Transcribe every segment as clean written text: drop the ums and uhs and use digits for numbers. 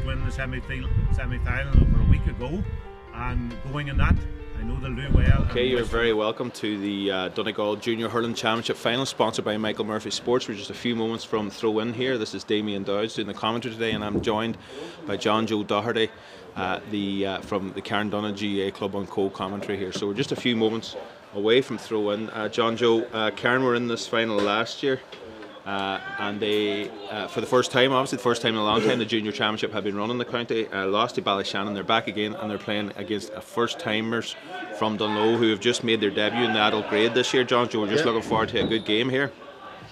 did win the semi-final over a week ago, and going in that, I know they'll do well. Okay, you're very welcome to the Donegal Junior Hurling Championship final, sponsored by Michael Murphy Sports. We're just a few moments from throw-in here. This is Damien Dowds doing the commentary today, and I'm joined by John Joe Doherty from the CARNDONAGH GAA Club on co-commentary here. So we're just a few moments away from throw-in. John Joe, Carn were in this final last year, and they, for the first time, obviously the first time in a long time, the junior championship had been run in the county, lost to Ballyshannon. They're back again, and they're playing against first-timers from DUNGLOE who have just made their debut in the adult grade this year. John Joe, we're just looking forward to a good game here.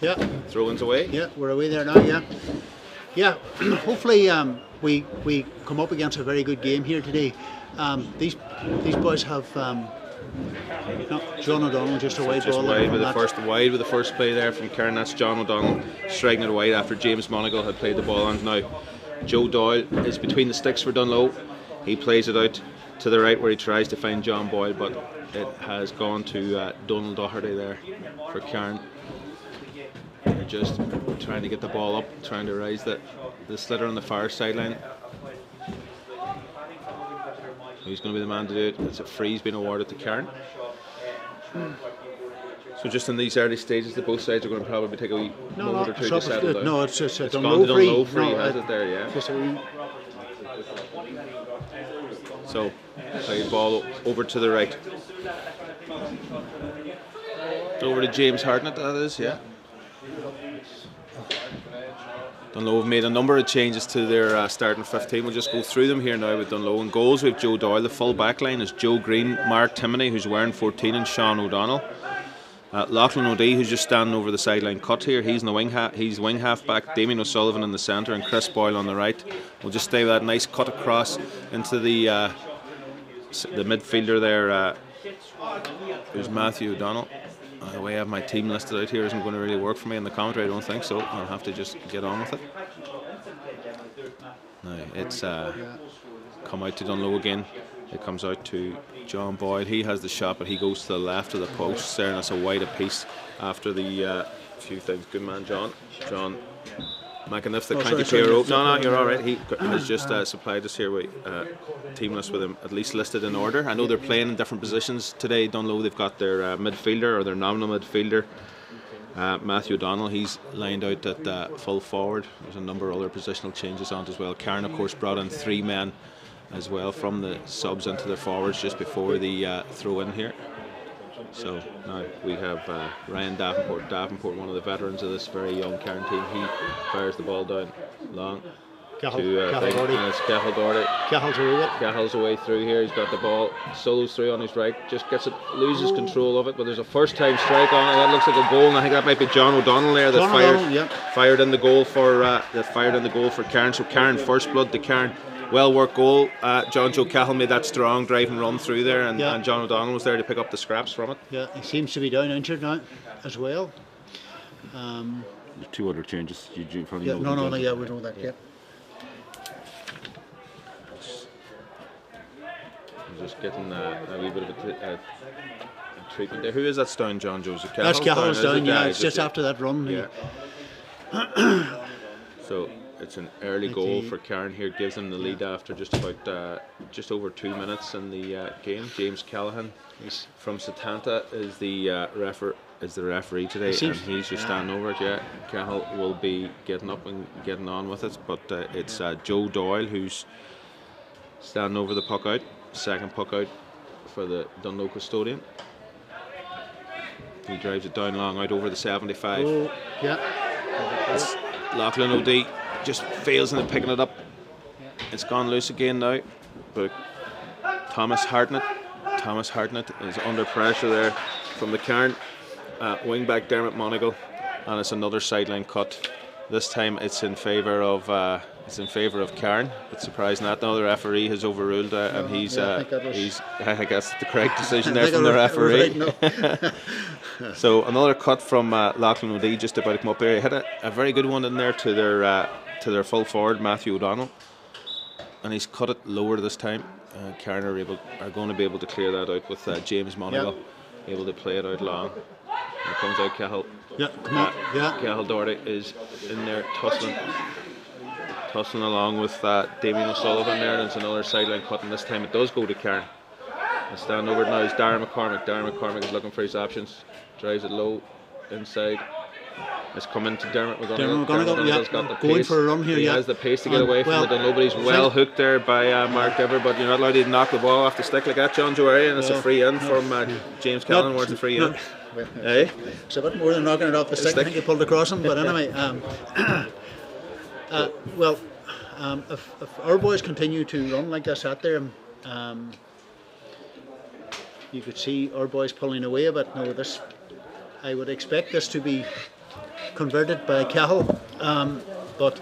Yeah. Throw-ins away. Yeah, we're away there now, yeah. Hopefully we come up against a very good game here today. These boys have John O'Donnell just a wide ball. Wide with the first play there from Carn. That's John O'Donnell striking it wide after James Monagle had played the ball on. Now Joe Doyle is between the sticks for DUNGLOE. He plays it out to the right where he tries to find John Boyle, but it has gone to Donald Doherty there for Carn. They're just trying to get the ball up, trying to rise the sliotar on the far sideline. Who's going to be the man to do it? It's a free's been awarded to Carn. So just in these early stages, both sides are going to probably take a wee moment or two to settle down. No, it's gone to DUNGLOE free, has it there, yeah. So, play ball over to the right. Over to James Hartnett, that is, yeah. DUNGLOE have made a number of changes to their starting 15. We'll just go through them here now with DUNGLOE. In goals, we have Joe Doyle. The full back line is Joe Green, Mark Timoney, who's wearing 14, and Sean O'Donnell. Lachlan O'Dea, who's just standing over the sideline cut here. He's in the wing half back. Damien O'Sullivan in the centre, and Chris Boyle on the right. We'll just stay with that nice cut across into the midfielder there. There's Matthew O'Donnell. The way I have my team listed out here isn't going to really work for me in the commentary, I don't think, so I'll have to just get on with it. Now it's come out to DUNGLOE again. It comes out to John Boyd. He has the shot, but he goes to the left of the post there, and it's a wide apiece after the few things. Good man, John. John McAniff, the county player. No, you're all right. He has just supplied us here with team list with him at least listed in order. I know they're playing in different positions today. DUNGLOE, they've got their midfielder, or their nominal midfielder, Matthew O'Donnell. He's lined out at full forward. There's a number of other positional changes on it as well. Carn, of course, brought in 3 men as well from the subs into their forwards just before the throw in here. So now we have Ryan Davenport, one of the veterans of this very young Carn team. He fires the ball down long to Cahill Doherty. Cahill's away through here. He's got the ball, solos through on his right, just gets it, loses control of it, but there's a first time strike on it. That looks like a goal, and I think that might be John O'Donnell there that fired in the goal for Carn. So Carn, first blood to Carn. Well worked goal. John Joe Cahill made that strong drive and run through there, and John O'Donnell was there to pick up the scraps from it. Yeah, he seems to be down injured now as well. There's 2 other changes. You probably know. We know that. Yeah. Just getting a wee bit of a treatment there. Who is that down, John Joe? That's Cahill's down. Yeah, it's just after that run. Yeah. So it's an early goal for Carn here, gives them the lead after just over 2 minutes in the game. James Callahan from Setanta is the referee today, and he's just standing over it. Yeah, Cahill will be getting up and getting on with it, but it's Joe Doyle who's standing over the puck out, second puck out for the DUNGLOE custodian. He drives it down long out over the 75. It's Lachlan O'Dea. Just fails in picking it up. It's gone loose again now, but Thomas Hartnett is under pressure there from the Carn wing back Dermot Monagle, and it's another sideline cut. This time it's in favour of Carn. It's surprising that now the referee has overruled and I guess the correct decision there from the referee. So another cut from Lachlan O'Dea just about to come up here. He had a very good one in there to their full forward Matthew O'Donnell, and he's cut it lower this time. Carn are going to be able to clear that out with James Monagle able to play it out long. Here comes out Cahill. Cahill Doherty is in there tussling tussling along with Damien O'Sullivan there, and it's another sideline cut, and this time it does go to Carn. And stand over it now is Darren McCormick. Darren McCormick is looking for his options, drives it low inside. It's come into Dermot McGonigal's got the going pace. for a run here. He has the pace to get away from the Dunlop, but he's well hooked there by Mark Dever, but you're not allowed to knock the ball off the stick like that, John Joe Area, and it's a free in from James Callan. Where's the free in? It's a bit more than knocking it off the stick. I think he pulled across him, but anyway. If our boys continue to run like this out there, you could see our boys pulling away a bit. Now, I would expect this to be converted by Cahill, but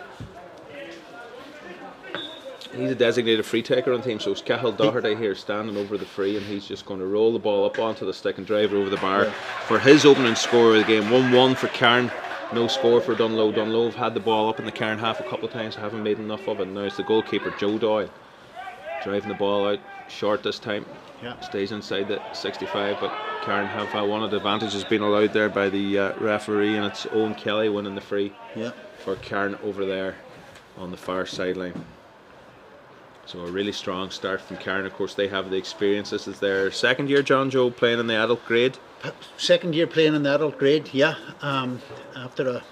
he's a designated free taker on team, so it's Cahill Doherty here standing over the free, and he's just going to roll the ball up onto the stick and drive it over the bar for his opening score of the game. 1-1 for Carn, no score for Dunloe. Dunloe have had the ball up in the Carn half a couple of times, haven't made enough of it. Now it's the goalkeeper Joe Doyle driving the ball out short this time. Stays inside the 65, but Carn have one of the advantages being allowed there by the referee, and it's Owen Kelly winning the free for Carn over there on the far sideline. So a really strong start from Carn. Of course, they have the experience. This is their second year, John Joe, playing in the adult grade. Second year playing in the adult grade, after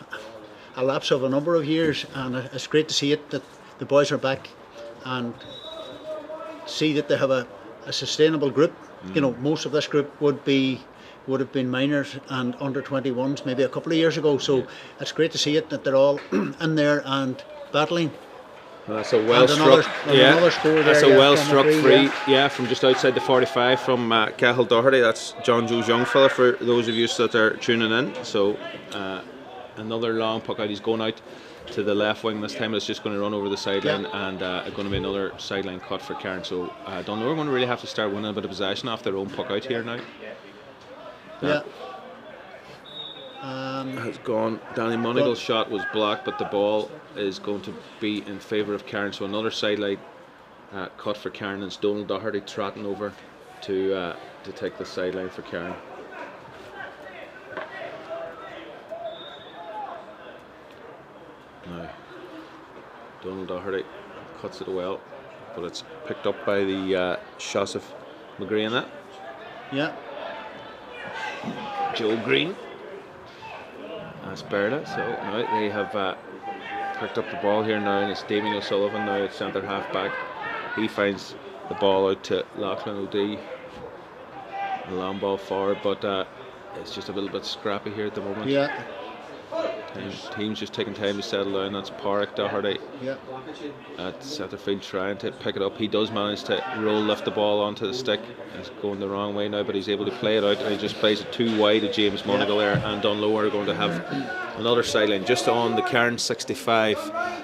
a lapse of a number of years, and it's great to see it that the boys are back and see that they have a sustainable group. You know, most of this group would have been minors and under 21s maybe a couple of years ago, so it's great to see it that they're all in there and battling. That's a well struck. That's a well struck free. From just outside the 45 from Cahill Doherty. That's John Joe's young fella for those of you that are tuning in. So another long puck out. He's going out to the left wing this time. It's just going to run over the sideline, and going to be another sideline cut for Carn. So I don't know, we're going to really have to start winning a bit of possession off their own puck out here now. Has gone. Danny Monagal's shot was blocked, but the ball is going to be in favour of Carn. So another sideline cut for Carn, and it's Donald Doherty trotting over to take the sideline for Carn. Now, Donald Doherty cuts it well, but it's picked up by the shots of Mcgee in that. Joe Green. That's Berla. So now they have picked up the ball here now, and it's Damien O'Sullivan now at centre half back. He finds the ball out to Lachlan O'Dea. A long ball forward, but it's just a little bit scrappy here at the moment. Team's just taking time to settle down. That's Pádraig Doherty at centre field trying to pick it up. He does manage to lift the ball onto the stick. He's going the wrong way now, but he's able to play it out, and he just plays it too wide to James Monagle there, and Dunloe are going to have another sideline just on the Carn 65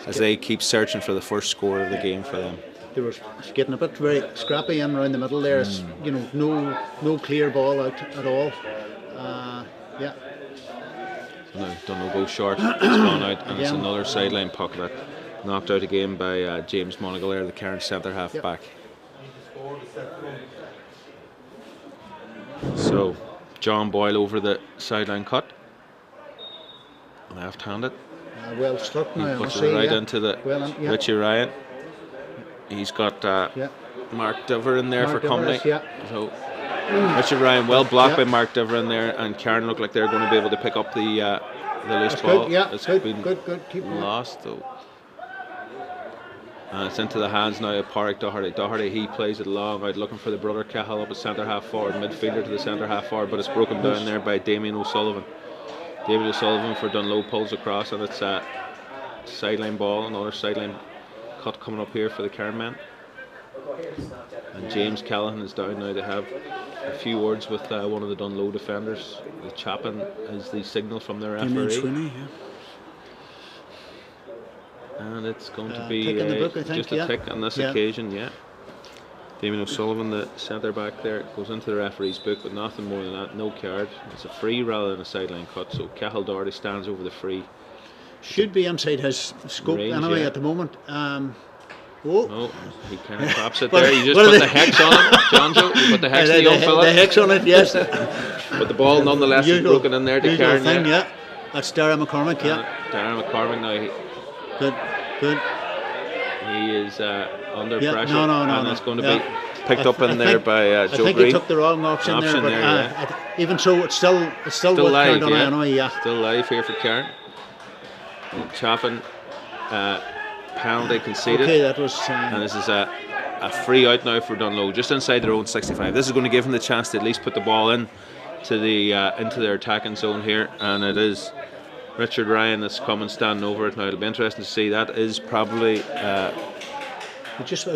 as they keep searching for the first score of the game for them. They were getting a bit very scrappy in around the middle there. It's, no clear ball out at all. No, Dunloe goes short, it's gone out, and it's another sideline puck that knocked out again by James Monagle there, the Carn centre half back. So John Boyle over the sideline cut, left-handed. Well struck now. He puts it right into the Richie Ryan. He's got Mark Diver in there for company. So Richard Ryan well blocked by Mark Diver in there, and Carn look like they're going to be able to pick up the loose ball. It's been Keep lost though. And it's into the hands now of Pádraig Doherty. Doherty, he plays it long out looking for the brother Cahill up at centre half forward, midfielder to the centre half forward, but it's broken down there by Damien O'Sullivan. David O'Sullivan for Dunloe pulls across, and it's a sideline ball, another sideline cut coming up here for the Carn men. And James Callahan is down now to have a few words with one of the Dunloe defenders. The Chapin is the signal from the referee. And it's going to be just a tick on this occasion, Damien O'Sullivan, the centre back there, goes into the referee's book, but nothing more than that, no card. It's a free rather than a sideline cut, so Cahill Doherty stands over the free. Should be inside his scope range, anyway at the moment. No, he kind of drops it there. You just put the hex on it, John Joe. You put the hex on the young fella. The hex on it, yes. But the ball nonetheless is broken in there to Carn. That's Darren McCormick, Darren McCormick now. Good. He is under Yeah, pressure, no. it's going to Yeah. be picked up in there by Joe I think Green. he took the wrong option there, but yeah. even so, it's still with live, Carndonagh anyway. Yeah. Still live here for Carn. Chaffin penalty conceded. Okay, that was. And this is a free out now for Dunloe, just inside their own 65. This is going to give them the chance to at least put the ball in to the into their attacking zone here, and it is Richard Ryan that's coming standing over it now. It'll be interesting to see. That is probably.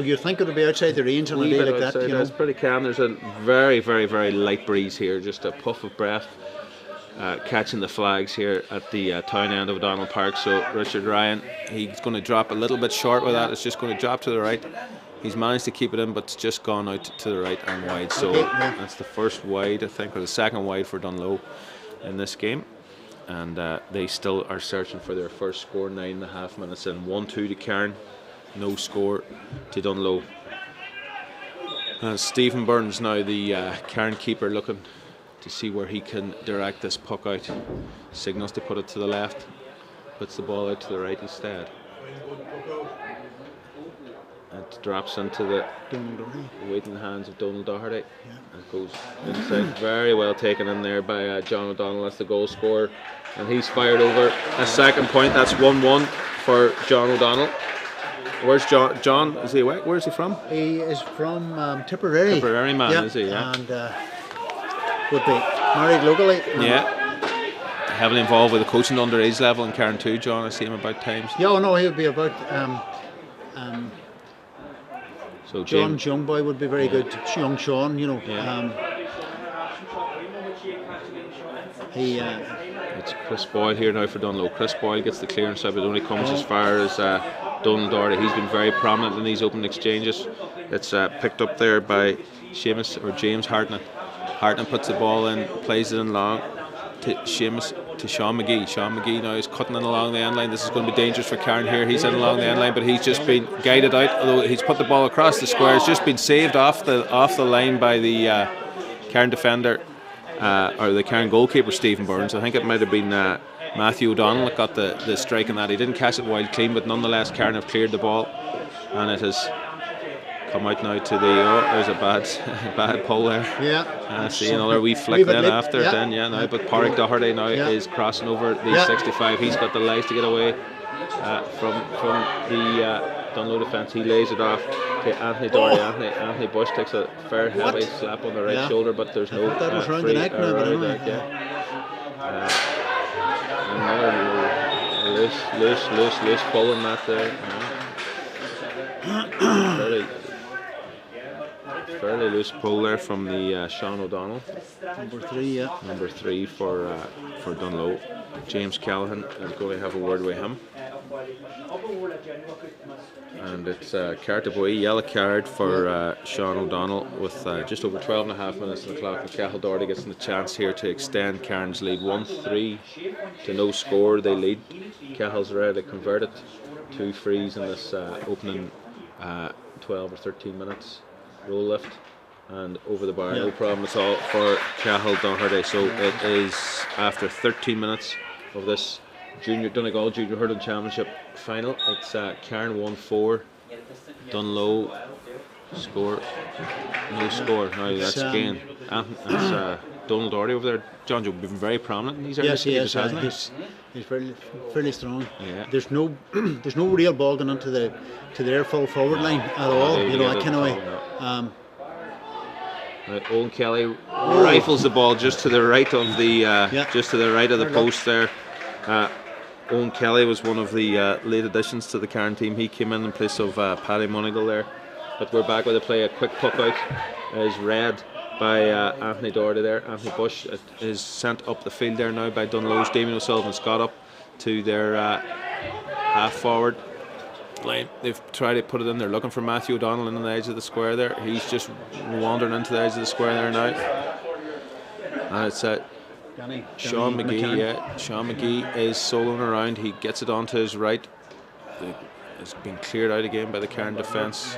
You think it would be outside the range on a day like that? You know? It's pretty calm. There's a very, very, very light breeze here, just a puff of breath catching the flags here at the town end of O'Donnell Park. So Richard Ryan, he's going to drop a little bit short with that. It's just going to drop to the right. He's managed to keep it in, but it's just gone out to the right and wide. So that's the first wide, I think, or the second wide for Dunloe in this game. And they still are searching for their first score, 9.5 minutes in. 1-2 to Carn. No score to Dunloe. Stephen Burns now, the Carn keeper, looking to see where he can direct this puck out. Signals to put it to the left, puts the ball out to the right instead. It drops into the waiting hands of Donald Doherty. It goes inside, very well taken in there by John O'Donnell. That's the goal scorer, and he's fired over a second point. That's 1-1 for John O'Donnell. Where's John? John, is he away? Where's he from? He is from Tipperary. Tipperary man, is he? Yeah. And would be married locally. Heavily involved with the coaching underage level in Carn too, John. I see him about times. Yeah, no, he'll be about. So John's young boy would be very good. Young Sean, you know. It's Chris Boyle here now for Dunloe. Chris Boyle gets the clearance out, but only comes as far as Donald Doherty. He's been very prominent in these open exchanges. It's picked up there by James Hartnett. Hartnett puts the ball in, plays it in long to Seamus, to Sean Mcgee. Sean Mcgee now is cutting in along the end line. This is going to be dangerous for Carn here. He's in along the end line, but he's just been guided out. Although he's put the ball across the square, it's just been saved off the line by the Carn defender or the Carn goalkeeper Stephen Burns. I think it might have been Matthew O'Donnell that got the strike on that. He didn't catch it wide clean, but nonetheless Carn have cleared the ball, and it has come out now to the. There's a bad pull there. See another wee flick then after it then. But Pádraig Doherty now is crossing over the 65. He's got the legs to get away from the Dunloe defence. He lays it off to Anthony Doherty. Anthony Bush takes a fair heavy slap on the right shoulder, but there's no that was round the neck now, but anyway. Another loose pull on that there. Fairly loose pull there from the Sean O'Donnell. Number 3 for Dunloe. James Callahan is going to have a word with him. And it's Cartaboy, yellow card for Sean O'Donnell with just over 12.5 minutes on the clock. And Cathal Doherty gets the chance here to extend Carn's lead. 1-3 to no score. They lead. Cahill's ready to convert it. 2 frees in this opening 12 or 13 minutes. Roll lift and over the bar, no problem at all for Cathal Doherty. So it is after 13 minutes of this Donegal Junior Hurling Championship final. It's Carn 1-4, Dunloe score, no score. Now that's again. That's Donald Doherty over there. John, you've been very prominent in these early stages, hasn't he? He's fairly strong. There's no real ball going into their full forward line at all. I cannot. Owen Kelly rifles the ball just to the right of the post there. Owen Kelly was one of the late additions to the Carn team. He came in place of Paddy Monagle there. But we're back with a play. A quick puck out is read by Anthony Doherty there. Anthony Bush is sent up the field there now by Dunloe's. Damien O'Sullivan's got up to their half forward line. They've tried to put it in. They're looking for Matthew O'Donnell in on the edge of the square there. He's just wandering into the edge of the square there now. And it's Sean Mcgee. Sean Mcgee is soloing around. He gets it onto his right. It's been cleared out again by the Carn defence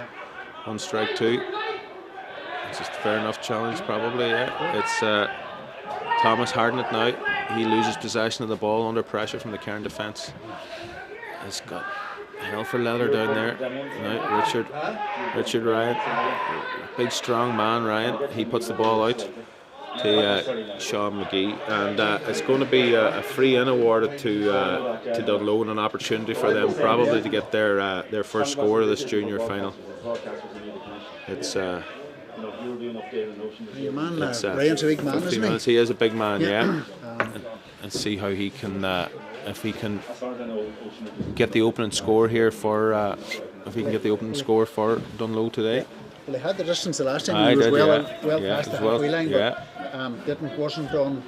on strike 2. It's just a fair enough challenge probably. It's Thomas Hartnett now. He loses possession of the ball under pressure from the Carn defence. hell for leather down there. Now Richard Ryan, big strong man Ryan. He puts the ball out to Sean Mcgee, and it's going to be a free in awarded to DUNGLOE, and an opportunity for them probably to get their first score of this junior final. It's your man, Ryan's a big man, isn't he? He is a big man, yeah. And see how he can, if he can get the opening score here for, DUNGLOE today. Well, he had the distance the last time. He was well past the halfway line, yeah. But wasn't on.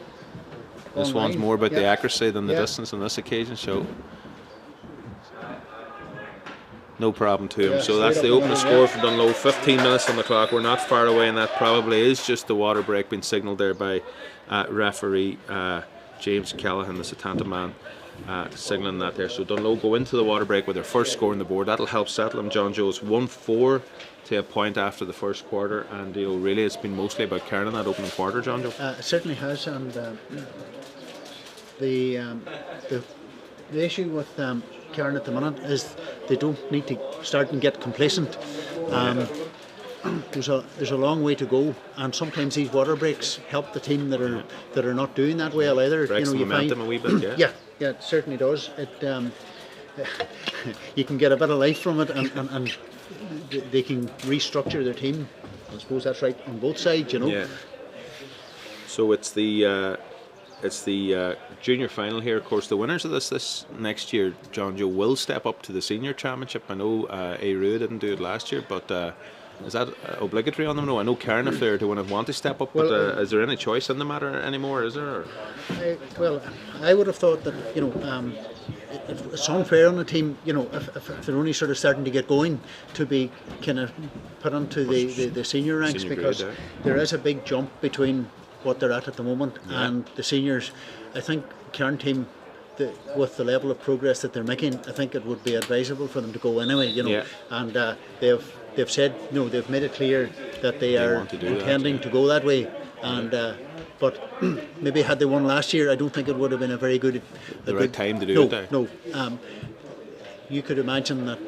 This one's more about the accuracy than the distance on this occasion, so no problem to him. So that's the opening score for DUNGLOE. 15 minutes on the clock. We're not far away, and that probably is just the water break being signalled there by referee James Callaghan, the Setanta man, signalling that there. So DUNGLOE go into the water break with their first score on the board. That'll help settle them. John Joe's 1-4 to a point after the first quarter, and really it's been mostly about Carn in that opening quarter, John Joe. It certainly has, and the issue with Carn at the minute is they don't need to start and get complacent. There's a long way to go, and sometimes these water breaks help the team that are not doing that well either. Breaks the momentum a wee bit, yeah, it certainly does. It you can get a bit of life from it, and they can restructure their team. I suppose that's right on both sides, Yeah. So it's the junior final here. Of course, the winners of this next year, John Joe, will step up to the senior championship. I know Rua didn't do it last year, but is that obligatory on them? No, I know Carn, if they're to win it, want to step up, but is there any choice in the matter anymore? Is there? Well, I would have thought that it's unfair on the team, if they're only sort of starting to get going, to be kind of put onto the senior ranks, because there is a big jump between what they're at the moment and the seniors. I think Carn team, with the level of progress that they're making, I think it would be advisable for them to go anyway, and they've said, they've made it clear that they are intending to go that way, and but maybe had they won last year, I don't think it would have been a very good right time to do it. No, you could imagine that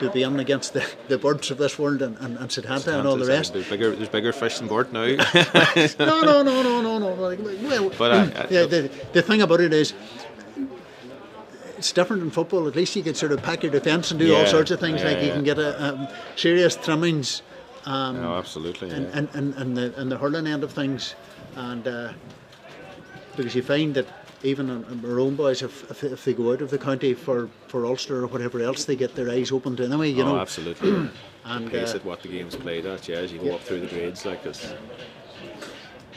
they'd be on against the birds of this world and Setanta and all the rest. There's bigger fish than bird now. No. Well, but the thing about it is, it's different in football. At least you can sort of pack your defence and do all sorts of things. You can get a serious trimmings. Absolutely. And the hurling end of things, and because you find that even our own boys, if they go out of the county for Ulster or whatever else, they get their eyes opened anyway. Absolutely. And pace at what the game's played at, as you go up through the grades like this.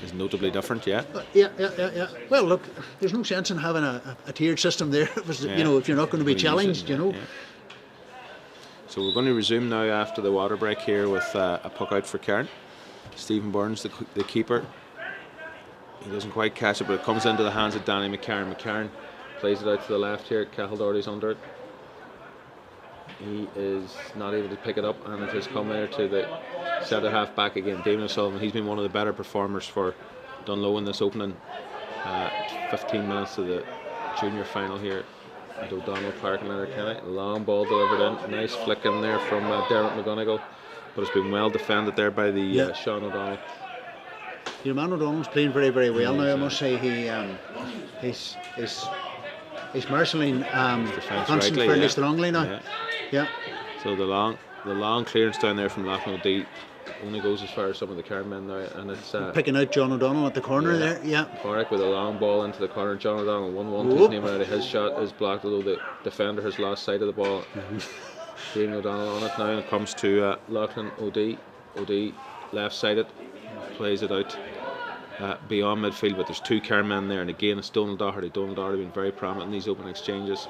Is notably different, Yeah. Well, look, there's no sense in having a tiered system there. If you're not going to be challenged, So we're going to resume now after the water break here with a puck out for Carn. Stephen Burns, the keeper. He doesn't quite catch it, but it comes into the hands of Danny McCarn. McCarn plays it out to the left here. Cathal Doherty's under it. He is not able to pick it up, and it has come there to the centre half back again. Damien Sullivan, he's been one of the better performers for DUNGLOE in this opening 15 minutes of the junior final here at O'Donnell Park in Letterkenny. Long ball delivered in, nice flick in there from Dermot McGonigal, but it's been well defended there by the Sean O'Donnell. Your man O'Donnell's playing very, very well now. I must say he's marshalling Hansen fairly strongly now. Yeah. So the long clearance down there from Loughlin O'Dea only goes as far as some of the Carn men now, and it's picking out John O'Donnell at the corner there. Yeah. Cormac with a long ball into the corner. John O'Donnell 1-1 his name out of his shot is blocked, although the defender has lost sight of the ball. Damien O'Donnell on it now, and it comes to Loughlin O'Dea. O'Dea left-sided, plays it out beyond midfield, but there's two Carn men there, and again it's Donald Doherty. Donald Doherty been very prominent in these open exchanges.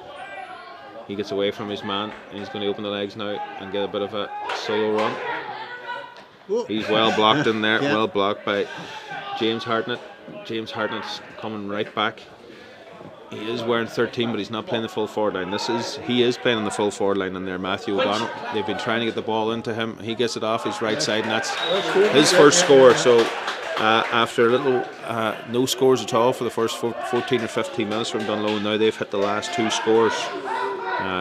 He gets away from his man, and he's going to open the legs now and get a bit of a solo run. He's well blocked in there, well blocked by James Hartnett. James Hartnett's coming right back. He is wearing 13, but he's not playing the full forward line. He is playing on the full forward line in there, Matthew O'Donnell. They've been trying to get the ball into him. He gets it off his right side, and that's his first score. So after a little no scores at all for the first 14 or 15 minutes from DUNGLOE, now they've hit the last two scores.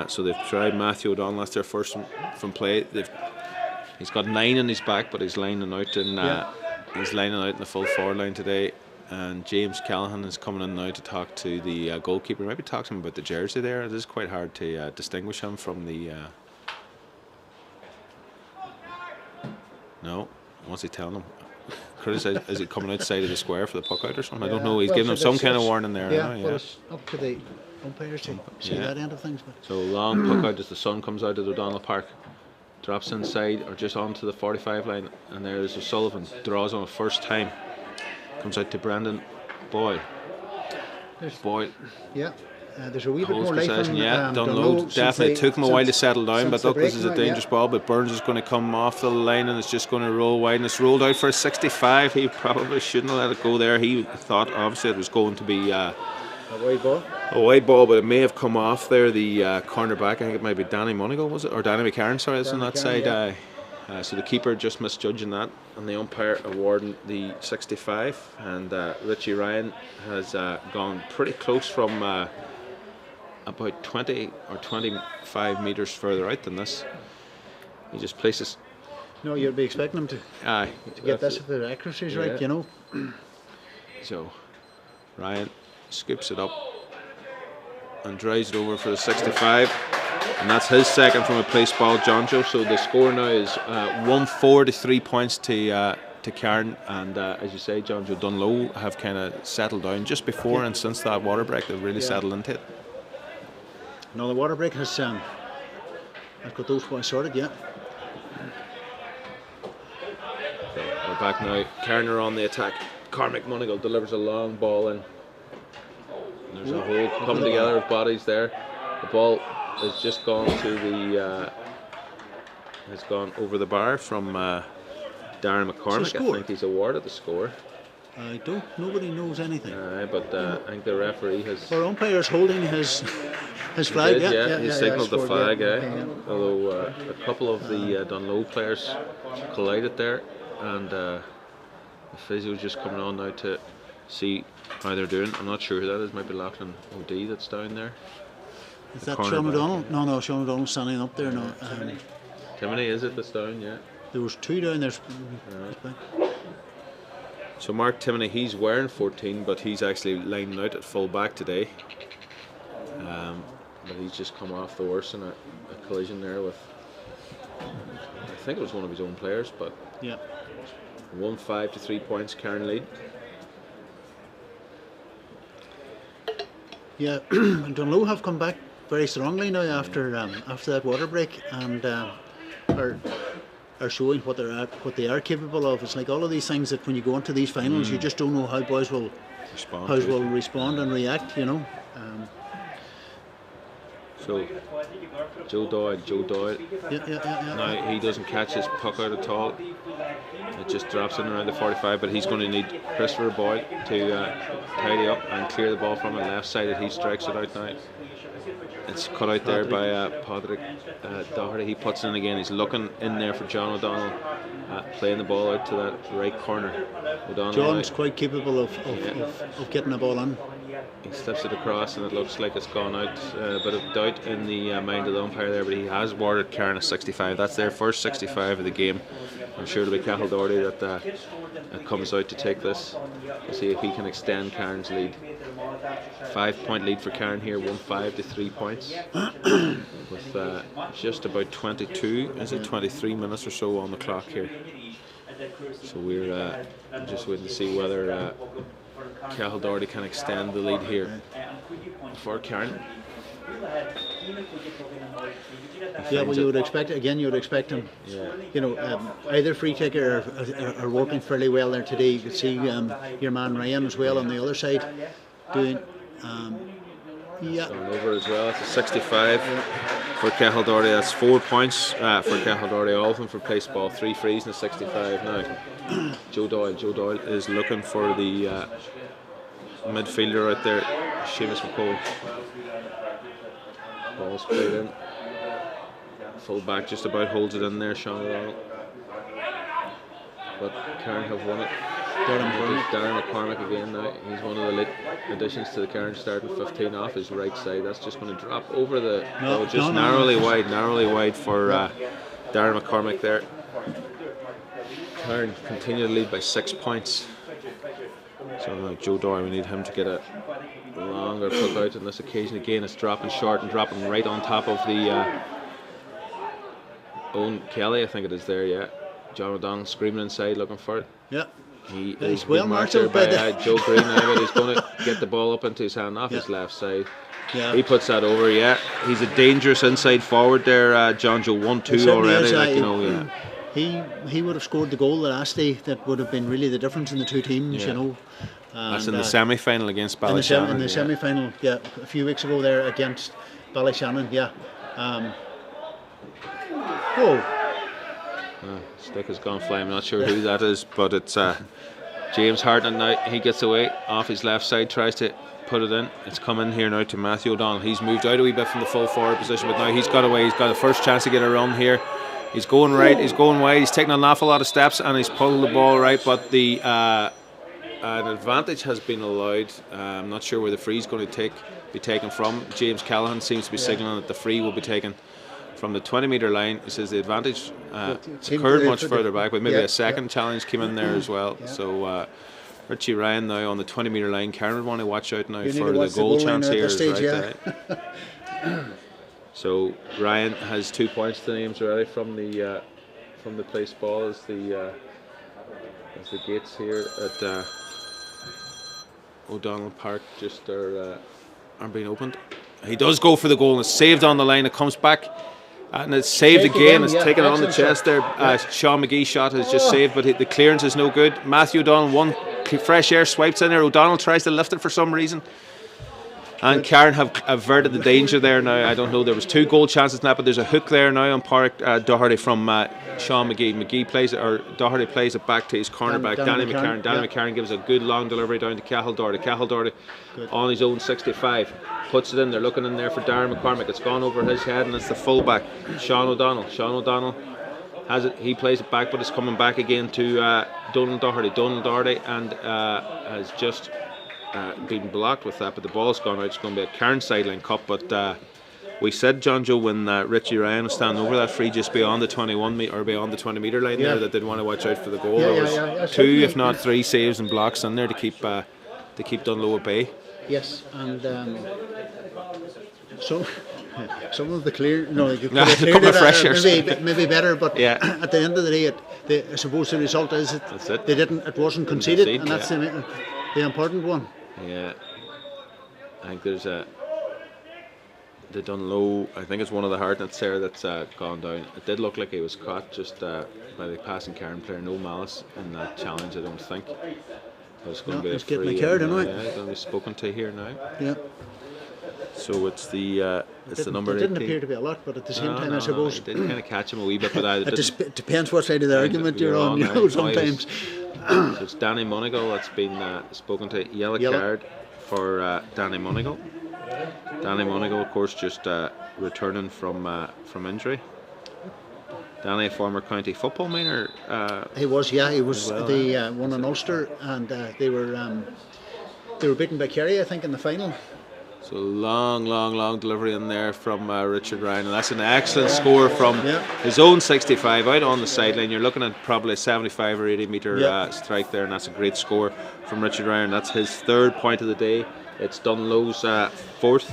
So they've tried Matthew O'Donnell. That's their first from play. He's got 9 in his back, but he's lining out in the full forward line today. And James Callahan is coming in now to talk to the goalkeeper. Maybe talk to him about the jersey there. It is quite hard to distinguish him from the. No, what's he telling him? Criticize, is he coming outside of the square for the puck out or something? I don't know. He's giving him some kind of warning there. Yeah, well, it's up to the umpires to see that end of things. But. So long puck out as the sun comes out of O'Donnell Park. Drops inside or just onto the 45 line, and there's a Sullivan. Draws on a first time. Comes out to Brendan Boyle. Boyle. Yeah. There's a wee bit more life on Dunglue definitely took him a while to settle down, but look, this is a dangerous ball. But Burns is going to come off the line and it's just going to roll wide, and it's rolled out for a 65. He probably shouldn't have let it go there. He thought obviously it was going to be a wide ball, but it may have come off there. The cornerback, I think it might be Danny Monagle, was it, or Danny McCarn? Sorry, that's on that side. Yeah. So the keeper just misjudging that, and the umpire awarding the 65. And Richie Ryan has gone pretty close from about 20 or 25 metres further out than this. He just places. No, you'd be expecting him to get this if the accuracy is right, you know. So Ryan scoops it up and drives it over for the 65. And that's his second from a place ball, John Joe. So the score now is 1-4 to 3 points to Carn. And as you say, John Joe, DUNGLOE have kind of settled down just before and since that water break. They've really settled into it. No, the water break has got those boys sorted, yeah. So we're back now. Carn are on the attack. Cormac Monagle delivers a long ball in. And there's a whole coming together of bodies there. The ball has just gone to the has gone over the bar from Darren McCormick. I think he's awarded the score. I don't. Nobody knows anything. But I think the referee has. Our umpire's holding his flag. He signalled the flag. Although a couple of the DUNGLOE players collided there, and the physio's just coming on now to see how they're doing. I'm not sure who that is. Might be Lachlan O'D that's down there. Is that Sean O'Donnell? No, Sean O'Donnell's standing up there. No. Timony, is it that's down? Yeah. There was 2 down there. So Mark Timony, he's wearing 14, but he's actually lining out at full back today. But he's just come off the worst in a collision there with, I think it was one of his own players, but 1-5 to 3 points, Carn lead. Yeah, DUNGLOE have come back very strongly now after that water break, and are showing what they are capable of. It's like all of these things that when you go into these finals, you just don't know how boys will respond and react. You know. So Joe Doyle. Yeah. Now he doesn't catch his puck out at all. It just drops in around the 45, but he's going to need Christopher Boyd to tidy up and clear the ball from the left side. He strikes it out now. It's cut out there by Patrick Doherty. He puts it in again. He's looking in there for John O'Donnell, playing the ball out to that right corner. John's quite capable of getting the ball in. He slips it across and it looks like it's gone out. A bit of doubt in the mind of the umpire there, but he has awarded Carn a 65. That's their first 65 of the game. I'm sure it'll be Cathal Doherty that comes out to take this. We'll see if he can extend Carn's lead. 5-point lead for Carn here, 1-5 to 3 points. With just about 23 minutes or so on the clock here. So we're just waiting to see whether Cathal Doherty can extend the lead here for Carn. Yeah, well, you would expect him. Yeah. You know, either free kicker are working fairly well there today. You could see your man Ryan as well on the other side doing. Going over as well. It's a 65 for Cathal Doherty. That's 4 points for Cathal Doherty. All of them for place ball. 3 frees and a 65 now. Joe Doyle is looking for the midfielder out there, Seamus McCole. Ball's played in. Full back just about holds it in there, Sean O'Donnell. But Carn have won it. Darren McCormick again now. He's one of the late additions to the Carn, starting 15 off his right side. That's just going to drop over the narrowly wide for Darren McCormick there. Carn continue to lead by 6 points. So now Joe Doyle, we need him to get a longer puck out on this occasion. Again, it's dropping short and dropping right on top of the Owen Kelly, I think it is there, yeah. John O'Donnell screaming inside looking for it. Yeah. He is well marshalled by Joe Green now, but he's going to get the ball up into his hand off his left side. Yeah. He puts that over, yeah. He's a dangerous inside forward there, John Joe. 1-2 already. He would have scored the goal the last day. That would have been really the difference in the two teams, you know. And that's in the semi-final against Ballyshannon. In the semi-final, a few weeks ago there against Ballyshannon, Stick has gone flying. I'm not sure who that is, but it's James Hartnett now. He gets away off his left side, tries to put it in. It's come in here now to Matthew O'Donnell. He's moved out a wee bit from the full forward position, but now he's got away. He's got the first chance to get a run here. He's going right, he's going wide, he's taking an awful lot of steps, and he's pulled the ball right, but the an advantage has been allowed. I'm not sure where the free is going to be taken from. James Callahan seems to be signalling that the free will be taken from the 20-metre line. He says the advantage occurred much further back, but maybe a second challenge came in there as well. So Richie Ryan now on the 20-metre line. Karen would want to watch out now for the goal chance here. So Ryan has 2 points to names already from the place ball as the gates here at O'Donnell Park just are being opened. He does go for the goal and it's saved on the line. It comes back and it's saved again. It's taken on the chest there. Sean Mcgee shot is just saved, but the clearance is no good. Matthew O'Donnell, one fresh air swipes in there. O'Donnell tries to lift it for some reason. And Carn have averted the danger there now. I don't know. There was 2 goal chances now, but there's a hook there now on Park Doherty from Sean Mcgee. Doherty plays it back to his cornerback, Danny McCarron. Danny McCarron gives a good long delivery down to Cathal Doherty. Cathal Doherty on his own 65 puts it in. They're looking in there for Darren McCormick. It's gone over his head, and it's the fullback, Sean O'Donnell. Sean O'Donnell has it. He plays it back, but it's coming back again to Donald Doherty. Donald Doherty and has just been blocked with that, but the ball's gone out. It's going to be a Carn sideline cut, but we said, John Joe, when Richie Ryan was standing over that free just beyond the 20-metre line there, that they'd want to watch out for the goal. There was 2 if not 3 saves and blocks in there to keep Dunloe at bay. Yes, and some of the clear, you could have cleared it maybe better, but at the end of the day, I suppose the result is it wasn't conceded, and that's the important one. Yeah, I think there's the Dunloe. I think it's one of the Hartnetts there that's gone down. It did look like he was caught just by the passing Carn player. No malice in that challenge, I don't think. It's going to be a free. Getting card, going to be spoken to here now. Yeah. So it's the number 18. It didn't appear to be a lot, but at the same time, I suppose it did kind of catch him a wee bit. But it depends what side of the argument you're on. Sometimes. So it's Danny Monagle that's been spoken to. Yellow card for Danny Monagle. Danny Monagle, of course, just returning from injury. Danny, a former county football miner. He was. They won in Ulster, and they were beaten by Kerry, I think, in the final. So long delivery in there from Richard Ryan, and that's an excellent score from his own 65 out on the sideline. You're looking at probably a 75 or 80 metre strike there, and that's a great score from Richard Ryan. That's his 3rd point of the day. It's Dunloe's 4th.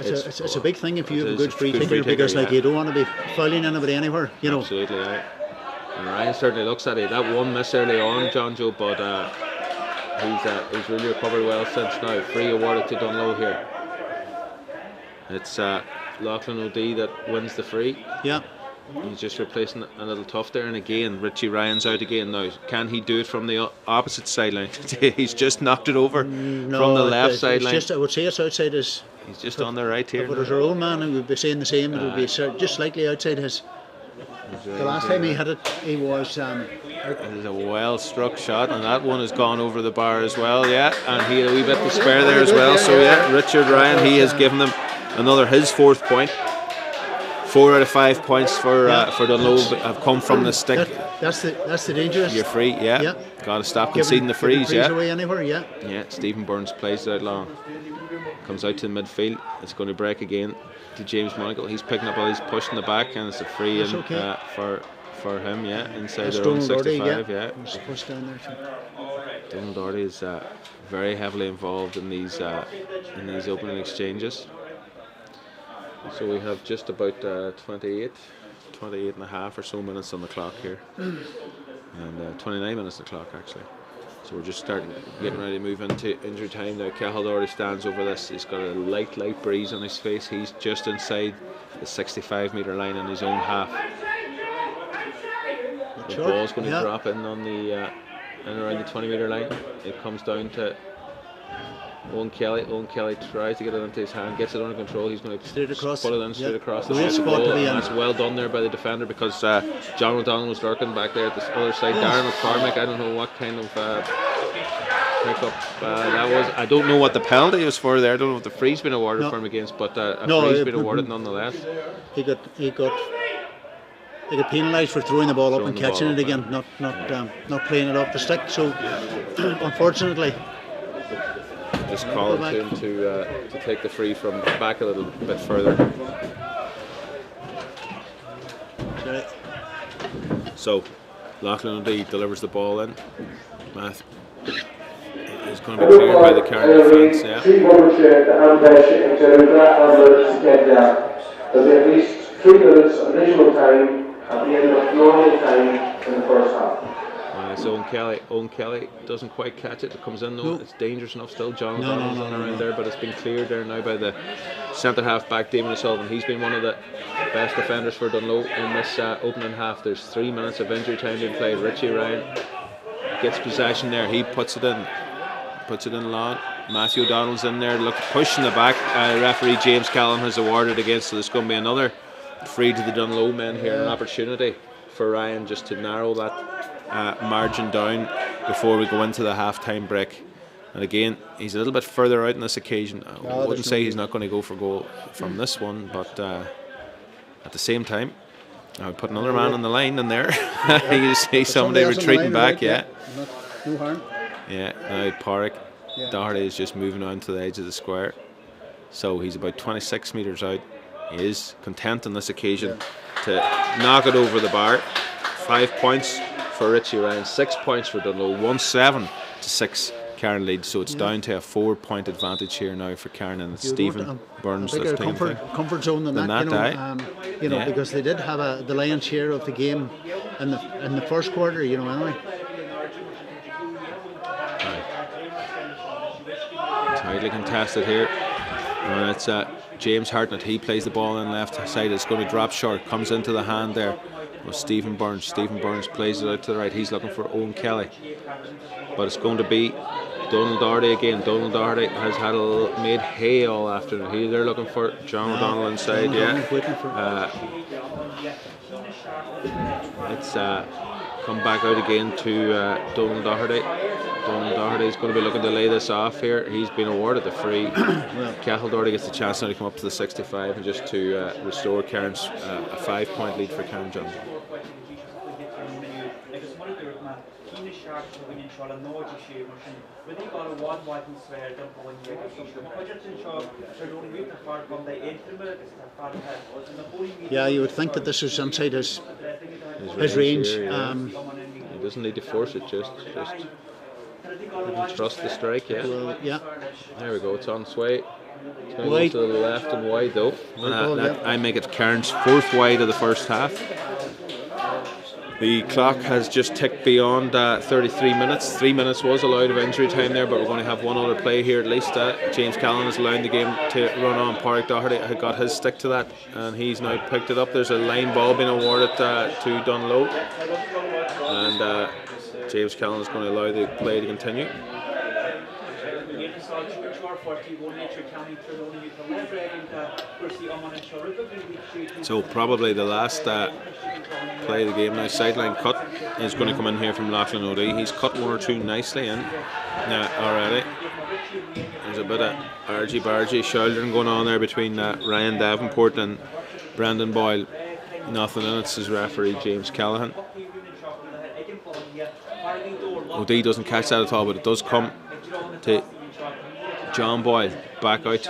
It's a big thing if you have a good free kicker, because you don't want to be fouling anybody anywhere. Absolutely, right. And Ryan certainly looks at it. That one miss early on, John Joe, but he's really recovered well since now. Free awarded to Dunloe here. It's Lachlan O'Dea that wins the free. Yeah. He's just replacing a little tough there, and again Richie Ryan's out again now. Can he do it from the opposite sideline? He's just knocked it over from the left sideline. I would say it's outside his. He's just on the right here. But there's our own man who would be saying the same. It would be just slightly outside his. The last time he had it, he was. It is a well struck shot, and that one has gone over the bar as well. Yeah, and he had a wee bit to spare there as well. So Richard Ryan, he has given them his 4th point. 4 out of 5 points for Dunglue have come from the stick. That's the dangerous. You're free, yeah. Got to stop conceding the frees, away anywhere, yeah. Yeah, Stephen Burns plays it out long. Comes out to the midfield. It's going to break again to James Monagle. He's picking up, he's pushing the back, and it's a free in for him, inside their own 65, Push down there too. Donald Doherty is very heavily involved in these opening exchanges. So we have just about 28 and a half or so minutes on the clock here, and 29 minutes on the clock actually. So we're just getting ready to move into injury time now. Cahill Doherty stands over this. He's got a light breeze on his face. He's just inside the 65-metre line in his own half. The ball's going to drop in on the in around the 20-metre line. It comes down to Owen Kelly. Owen Kelly tries to get it into his hand, gets it under control. He's going to put it in straight across the goal. And that's well done there by the defender, because John O'Donnell was lurking back there at the other side. Darren McCormick, I don't know what kind of pickup that was. I don't know what the penalty was for there. I don't know what the free's been awarded for him against, but a free's been awarded nonetheless. He got penalised for throwing the ball up and catching it again, not playing it off the stick. So unfortunately, just calling to him to take the free from back a little bit further. So Lachlan O'Dea delivers the ball in. Math is going to be cleared by the Carn defence. There'll be at least 3 minutes additional time at the end of normal time in the first half. So Owen Kelly doesn't quite catch it. It comes in though. It's dangerous enough still. John O'Donnell's running around there, but it's been cleared there now by the centre half back, Damon Sullivan. He's been one of the best defenders for Dunglue in this opening half. There's 3 minutes of injury time being played. Richie Ryan gets possession there. He puts it in long. Matthew O'Donnell's in there, pushing the back. Referee James Callan has awarded against, so there's going to be another free to the Dunglue men here. An opportunity for Ryan just to narrow that margin down before we go into the half-time break. And again, he's a little bit further out on this occasion. I wouldn't say he's not going to go for goal from this one, but at the same time, I would put another man on the line in there. You see somebody retreating back, No harm. Now Porrick Doherty is just moving on to the edge of the square. So he's about 26 metres out. He is content on this occasion to knock it over the bar. 5 points for Richie Ryan, 6 points for Dunglue, 1-7-6 Carn lead. So it's down to a 4-point advantage here now for Carn, and it's Stephen Burns that's playing comfort zone than that, because they did have the lion's share of the game in the first quarter, anyway. Tightly contested here, and it's James Hartnett. He plays the ball in left side. It's going to drop short, comes into the hand there with Stephen Burns. Stephen Burns plays it out to the right. He's looking for Owen Kelly, but it's going to be Donald Doherty again. Donald Doherty has made hay all afternoon. They're looking for John O'Donnell inside. It's come back out again to Donald Doherty. Donald Doherty is going to be looking to lay this off here. He's been awarded the free. Cahill Doherty gets the chance now to come up to the 65 and just to restore Cairns a 5-point lead for Cairn Johnson. Yeah, you would think that this was inside his range. Here, he doesn't need to force it, just trust the strike. Well, there we go, it's on sway. It's going to go to the left and wide though. I make it Cairns' 4th wide of the first half. The clock has just ticked beyond 33 minutes. 3 minutes was allowed of injury time there, but we're going to have one other play here at least. James Callan is allowing the game to run on. Porrick Doherty had got his stick to that, and he's now picked it up. There's a line ball being awarded to Dunglue, and James Callan is going to allow the play to continue. So probably the last play of the game now. Sideline cut is going to come in here from Lachlan O'Dea. He's cut 1 or 2 nicely in already. There's a bit of argy-bargy shouldering going on there between Ryan Davenport and Brandon Boyle, nothing in it, says referee James Callahan. O'D doesn't catch that at all, but it does come to John Boyle, back out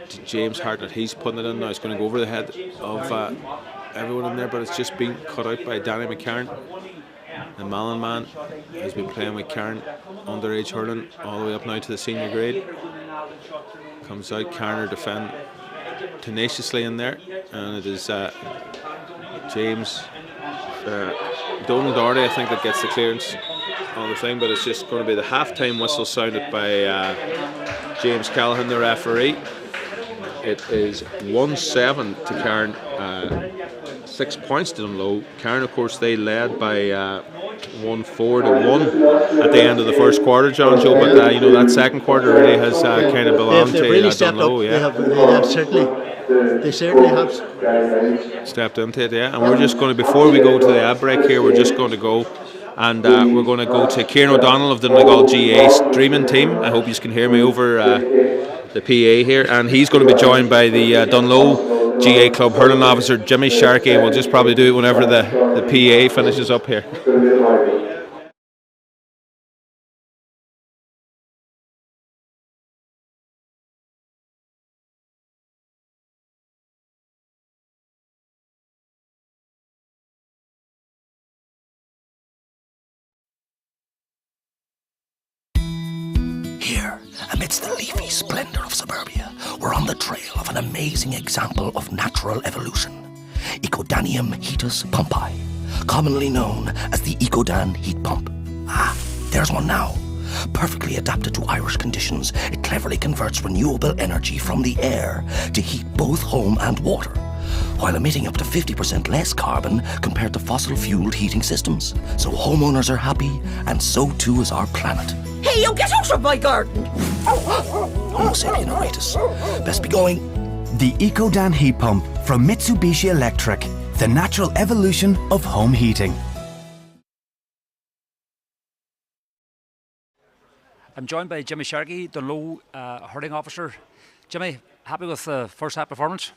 to James Hartnett. He's putting it in now. It's going to go over the head of everyone in there, but it's just been cut out by Danny McCarn. The Malin man has been playing with Carn underage hurling all the way up now to the senior grade. Comes out, Carn defend tenaciously in there, and it is James Donald Doherty, I think, that gets the clearance on the thing, but it's just going to be the half-time whistle sounded by James Callahan, the referee. It is 1-7 to Carn, 6 points to Dunloe. Carn, of course, they led by 1-4 at the end of the first quarter, John Joe, but that second quarter really has kind of belonged to really stepped Dunloe. They certainly have stepped into it, yeah. And we're just going to, before we go to the ad break here, we're just going to go and we're going to go to Kieran O'Donnell of the Donegal GA streaming team. I hope you can hear me over the PA here, and he's going to be joined by the Dunloe GA Club hurling officer Jimmy Sharkey, and we'll just probably do it whenever the PA finishes up here. Here, amidst the leafy splendour of suburbia, we're on the trail of an amazing example of natural evolution. Ecodanium heatus pumpi, commonly known as the Ecodan heat pump. Ah, there's one now. Perfectly adapted to Irish conditions, it cleverly converts renewable energy from the air to heat both home and water, while emitting up to 50% less carbon compared to fossil-fueled heating systems. So homeowners are happy, and so too is our planet. Hey, you get out of my garden! Homo sapien auratus. Best be going. The Ecodan heat pump from Mitsubishi Electric, the natural evolution of home heating. I'm joined by Jimmy Sharkey, the Dunloe hurling officer. Jimmy, happy with the first half performance?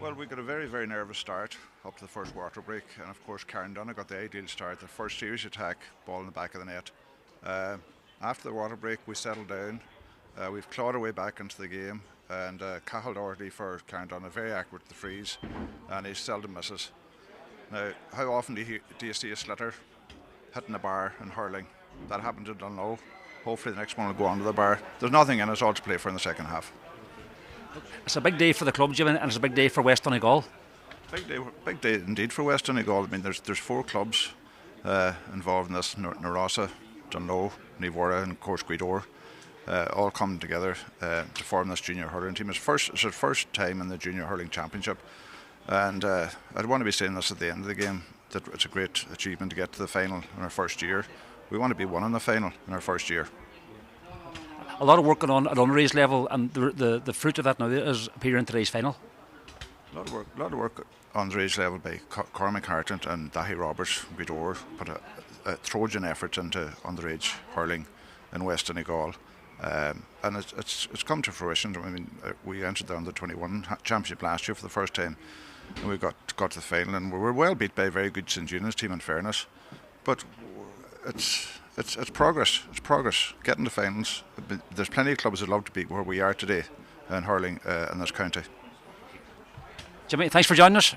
Well, we got a very, very nervous start up to the first water break, and of course CARNDONAGH got the ideal start, the first serious attack, ball in the back of the net. After the water break we settled down, we've clawed our way back into the game, and Cathal Doherty for CARNDONAGH, very accurate with the freeze, and he seldom misses. Now, how often do you see a slitter hitting a bar and hurling? That happened to Dunloe. Hopefully the next one will go on to the bar. There's nothing in it, it's all to play for in the second half. It's a big day for the club, Jimmy, and it's a big day for West Donegal. Big day indeed for West Donegal. I mean, there's 4 clubs involved in this: Narossa, Dunloe, Nivora, and of course Gweedore, all coming together to form this junior hurling team. It's the first time in the junior hurling championship, and I'd want to be saying this at the end of the game, that it's a great achievement to get to the final in our first year. We want to be one in the final in our first year. A lot of work going on at underage level, and the fruit of that now is appearing in today's final. A lot of work on the underage level by Cormac Hartnett and Dahi Roberts, Gweedore, put a Trojan effort into underage hurling in West Donegal, and it's come to fruition. I mean, we entered the under-21 championship last year for the first time, and we got to the final, and we were well beat by a very good St. Eunice team, in fairness, but it's progress. It's progress. Getting to finals. There's plenty of clubs that love to be where we are today in hurling in this county. Jimmy, thanks for joining us.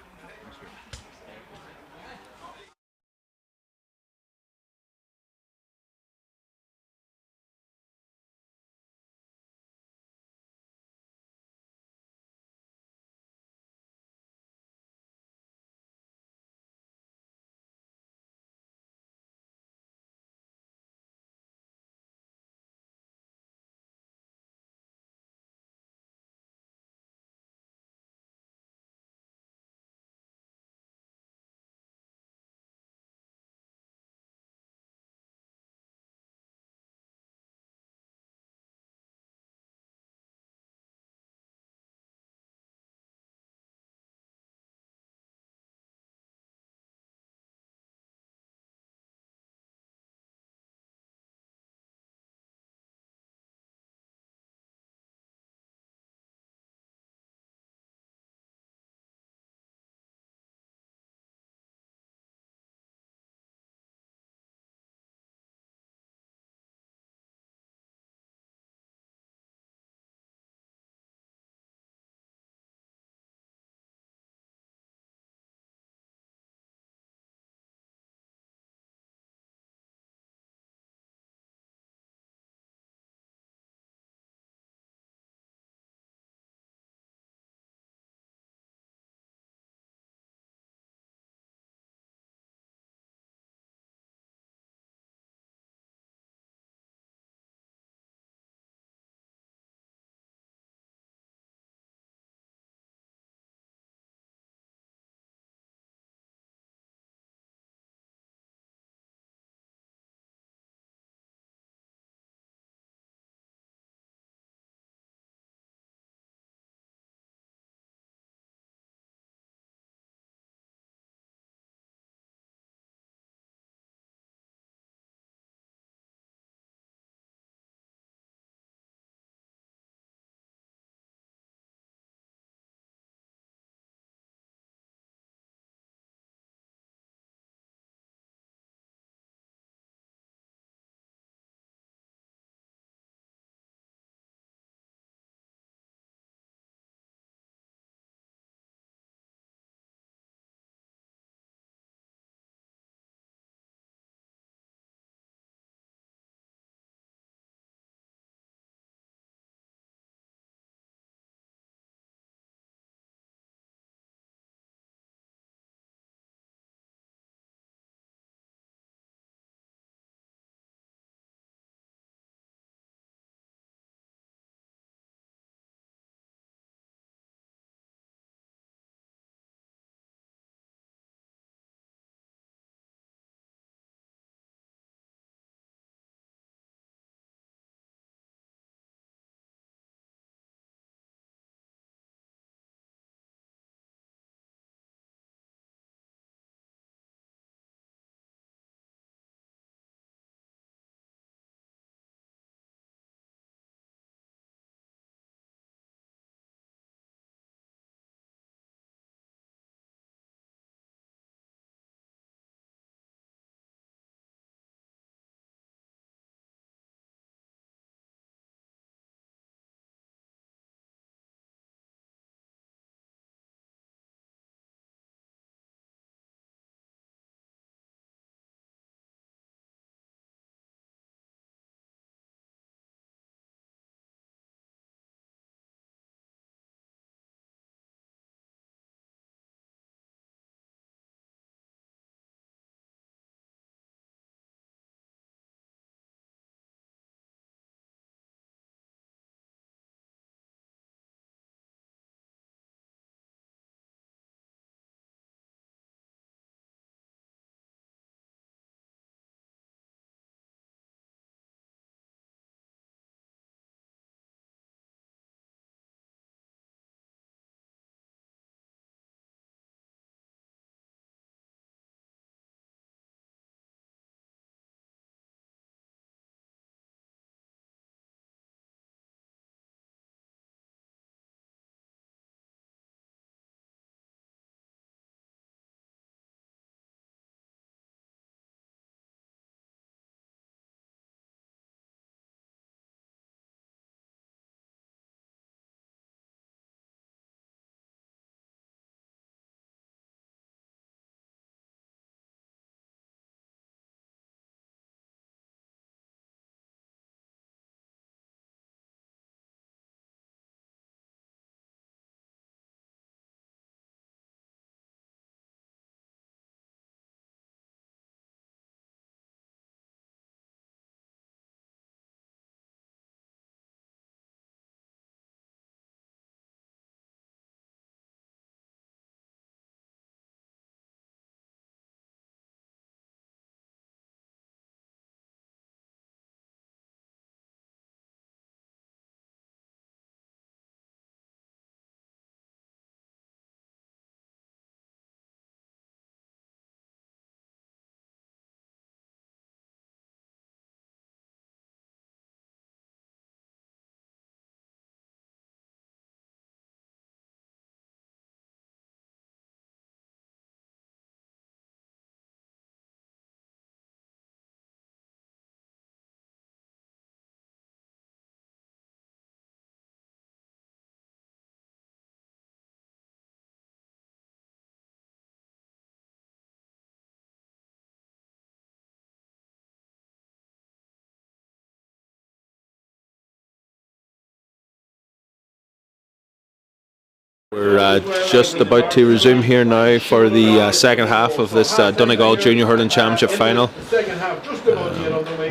We're just about to resume here now for the second half of this Donegal Junior Hurling Championship final.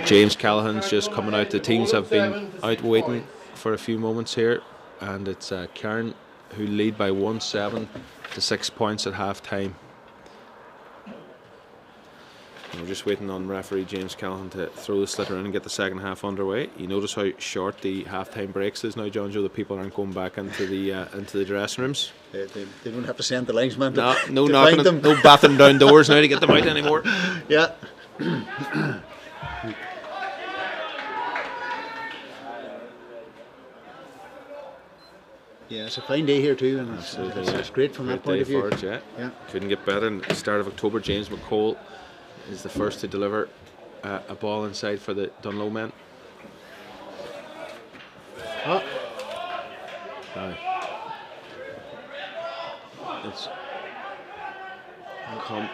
James Callahan's just coming out. The teams have been out waiting for a few moments here, and it's Carn who lead by 1-7 to 6 points at half time. We're just waiting on referee James Callahan to throw the sliotar in and get the second half underway. You notice how short the half-time breaks is now, John Joe. The people aren't going back into the dressing rooms. They don't have to send the linesman no to knocking, find them. no bathing down doors now to get them out anymore. Yeah. Yeah, it's a fine day here too, and it's great from that point of view. Yeah. Couldn't get better. And at the start of October, James McCole is the first to deliver a ball inside for the DUNGLOE men. Oh. It's come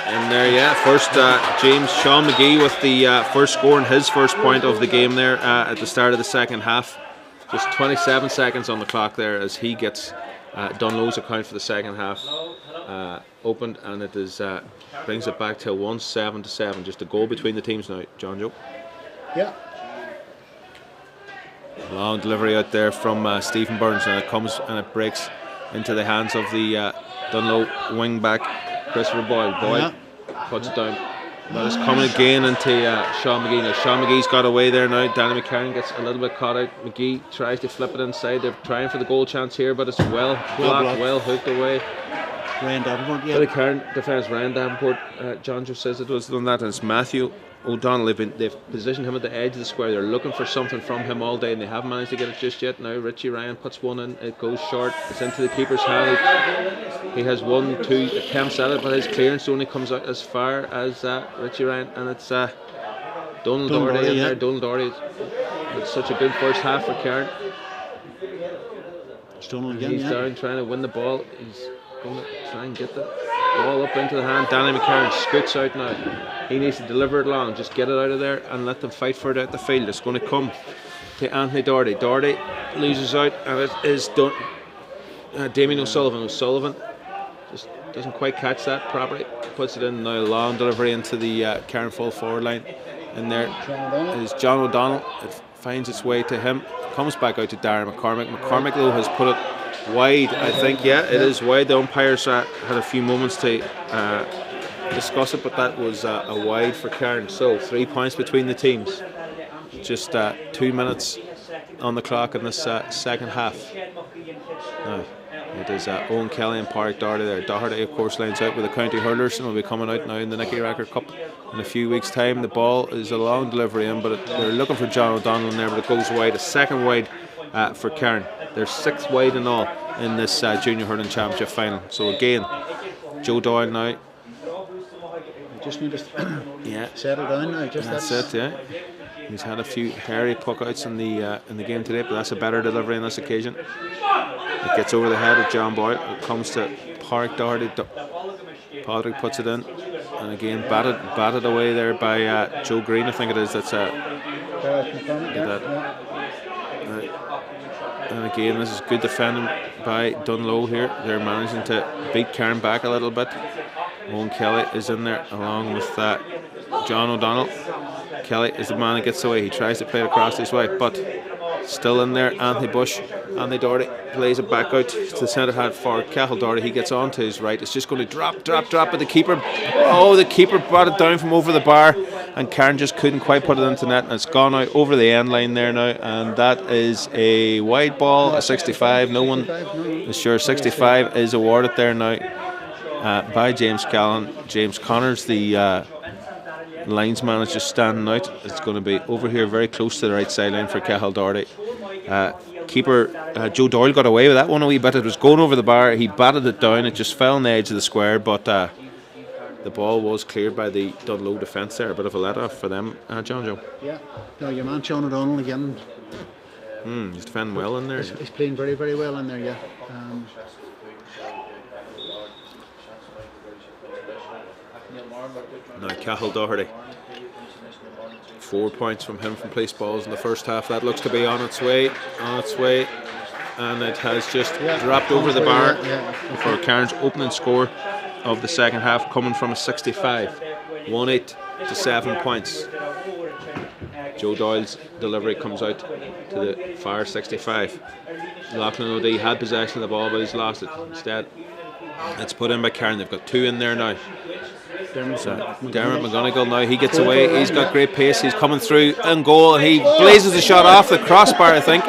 in there, yeah. First, Sean Mcgee with the first score and his first point of the game there at the start of the second half. Just 27 seconds on the clock there as he gets DUNGLOE's account for the second half opened, and it is brings it back to 1-7 to 7. Just a goal between the teams now, John Joe. Yeah. Long delivery out there from Stephen Burns, and it comes and it breaks into the hands of the DUNGLOE wing back Christopher Boyle. Boyle puts it down. That is coming again into Sean Mcgee. Now Sean McGee's got away there now. Danny McCarron gets a little bit caught out. Mcgee tries to flip it inside. They're trying for the goal chance here, but it's well blocked, well hooked away. Ryan Davenport, yeah. The Carn defence, Ryan Davenport, John just says it was done that, and it's Matthew O'Donnell. They've positioned him at the edge of the square. They're looking for something from him all day, and they haven't managed to get it just yet. Now Richie Ryan puts one in, it goes short, it's into the keeper's hand. He has 1-2 attempts at it, but his clearance only comes out as far as Richie Ryan, and it's Donald Doherty in there. Donald Doherty, it's such a good first half for Carn. He's down trying to win the ball. He's going to try and get the ball up into the hand. Danny McCarron scoots out now. He needs to deliver it long, just get it out of there and let them fight for it out the field. It's going to come to Anthony Doherty. Doherty loses out, and it is Damien O'Sullivan. O'Sullivan just doesn't quite catch that properly. Puts it in now, long delivery into the Carn full forward line. And there is John O'Donnell. It finds its way to him. Comes back out to Darren McCormick. McCormick though has put it wide, I think. Yeah, it is wide. The umpires had a few moments to discuss it, but that was a wide for Carn. So 3 points between the teams. Just 2 minutes on the clock in this second half. Now, it is Owen Kelly and Pádraig Doherty there. Doherty, of course, lines out with the county hurlers and will be coming out now in the Nicky Racker Cup in a few weeks' time. The ball is a long delivery in, but they're looking for John O'Donnell in there, but it goes wide. A second wide for Carn. There's 6 wide in all in this Junior Hurling Championship final. So again, Joe Doyle now. Just need to settle down now. That's it, yeah. He's had a few hairy puck-outs in the game today, but that's a better delivery on this occasion. It gets over the head of John Boyle. It comes to Pádraig Doherty. Pádraig puts it in, and again batted away there by Joe Green, I think it is. That's and again, this is good defending by DUNGLOE here. They're managing to beat Carn back a little bit. Owen Kelly is in there along with John O'Donnell. Kelly is the man that gets away. He tries to play it across his way, but still in there. Anthony Bush, Anthony Doherty plays it back out to the centre half for Cathal Doherty. He gets on to his right. It's just going to drop, but the keeper, the keeper brought it down from over the bar, and Carn just couldn't quite put it into net, and it's gone out over the end line there now, and that is a wide ball, a 65. No one is sure. 65 is awarded there now by James Callan. James Connors, the linesman, is just standing out. It's going to be over here very close to the right sideline for Cathal Doherty. Keeper Joe Doyle got away with that one a wee bit. It was going over the bar. He batted it down. It just fell on the edge of the square, but the ball was cleared by the DUNGLOE defence there. A bit of a let-off for them, John Joe. Yeah. No, your man Sean O'Donnell again. He's defending well in there. He's playing very, very well in there, yeah. Now Cathal Doherty, 4 points from him from place balls in the first half. That looks to be on its way. and it has just dropped over the bar for Carn's opening score of the second half, coming from a 65. 1-8 to 7 points. Joe Doyle's delivery comes out to the far 65. Lachlan O'Dea had possession of the ball, but he's lost it. Instead, it's put in by Carn. They've got 2 in there now. Dermot McGonigal now, he gets away. He's got great pace. He's coming through in goal, and he blazes the shot off the crossbar, I think.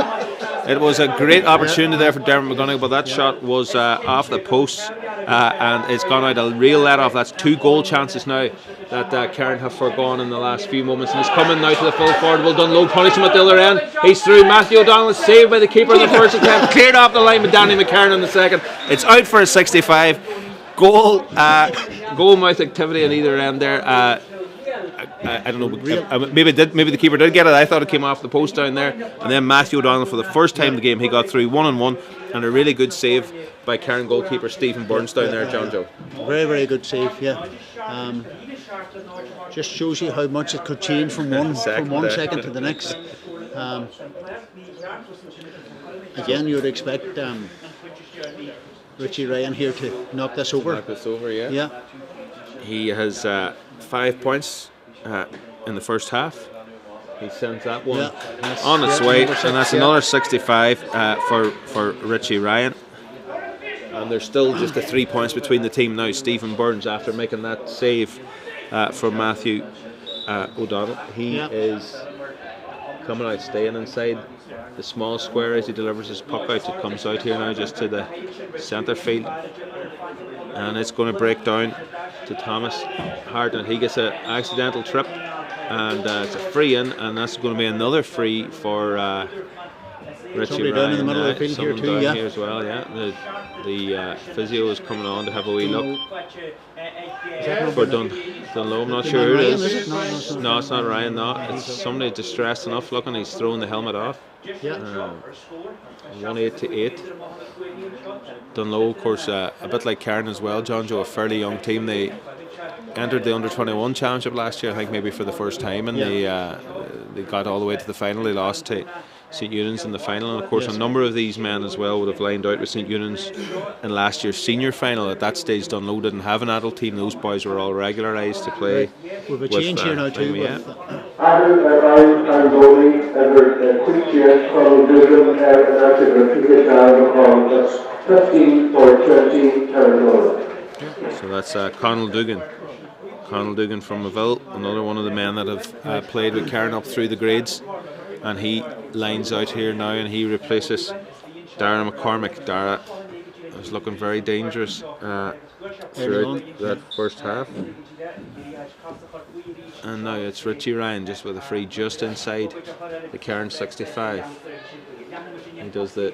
It was a great opportunity there for Dermot McGonigal, but that shot was off the post, and it's gone out a real let-off. That's 2 goal chances now that Carn have forgone in the last few moments, and he's coming now to the full forward. Well done, low punish him at the other end. He's through. Matthew O'Donnell is saved by the keeper in the first attempt, cleared off the line with Danny McCarron in the second. It's out for a 65. Goal mouth activity on either end there. I don't know. Maybe the keeper did get it. I thought it came off the post down there. And then Matthew O'Donnell, for the first time in the game, he got through 1-on-1, and a really good save by Carn goalkeeper Stephen Burns down there, John Joe. Very, very good save. Yeah. Just shows you how much it could change from one second to the next. Again, you would expect Richie Ryan here to knock this over. Yeah. He has 5 points in the first half. He sends that one on its way, and that's another 65 for Richie Ryan. And there's still just the 3 points between the team now. Stephen Burns, after making that save from Matthew O'Donnell, he is coming out, staying inside the small square as he delivers his puck out. It comes out here now just to the centre field, and it's going to break down to Thomas Harden. He gets an accidental trip, and it's a free in, and that's going to be another free for Richie Somebody Ryan. down in the middle of the field here too, here as well. The physio is coming on to have a wee look for Dunloe. I'm not sure who it is. No, it's not Ryan. No, it's somebody distressed enough looking. He's throwing the helmet off. 1-8 to 8. Dunloe, of course, a bit like Carn as well. John Joe, a fairly young team. They entered the under-21 championship last year, I think, maybe for the first time, and they got all the way to the final. They lost to St Eunan's in the final, and of course a number of these men as well would have lined out with St Eunan's in last year's senior final. At that stage, Dunloe didn't have an adult team. Those boys were all regularised to play. We've a change here now too. Added by Ryan Carndonagh, and a quick change from Sullivan, and that's a repeated down that's 15 for 20 Carndonagh. So that's Conal Dugan. Conal Dugan from Maville, another one of the men that have played with Carn up through the grades. And he lines out here now, and he replaces Dara McCormick. Dara was looking very dangerous throughout that first half. And now it's Richie Ryan just with a free just inside the Carn 65. He does the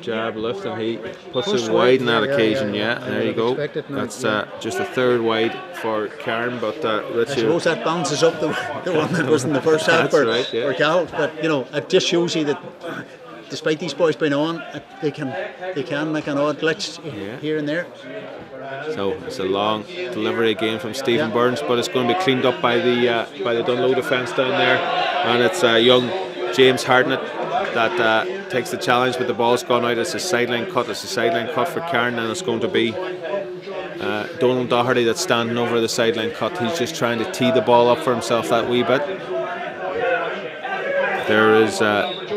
jab lift, and he puts it wide on that occasion. There you go. That's just a third wide for Carn, but Richie. I suppose that bounces up the one that was in the first half for Cal. But it just shows you that despite these boys being on, they can make an odd glitch here and there. So it's a long delivery again from Stephen Burns, but it's going to be cleaned up by the Dunloe defence down there, and it's young James Hartnett that takes the challenge, but the ball's gone out. It's a sideline cut. It's a sideline cut for Carn, and it's going to be Donald Doherty that's standing over the sideline cut. He's just trying to tee the ball up for himself that wee bit. There is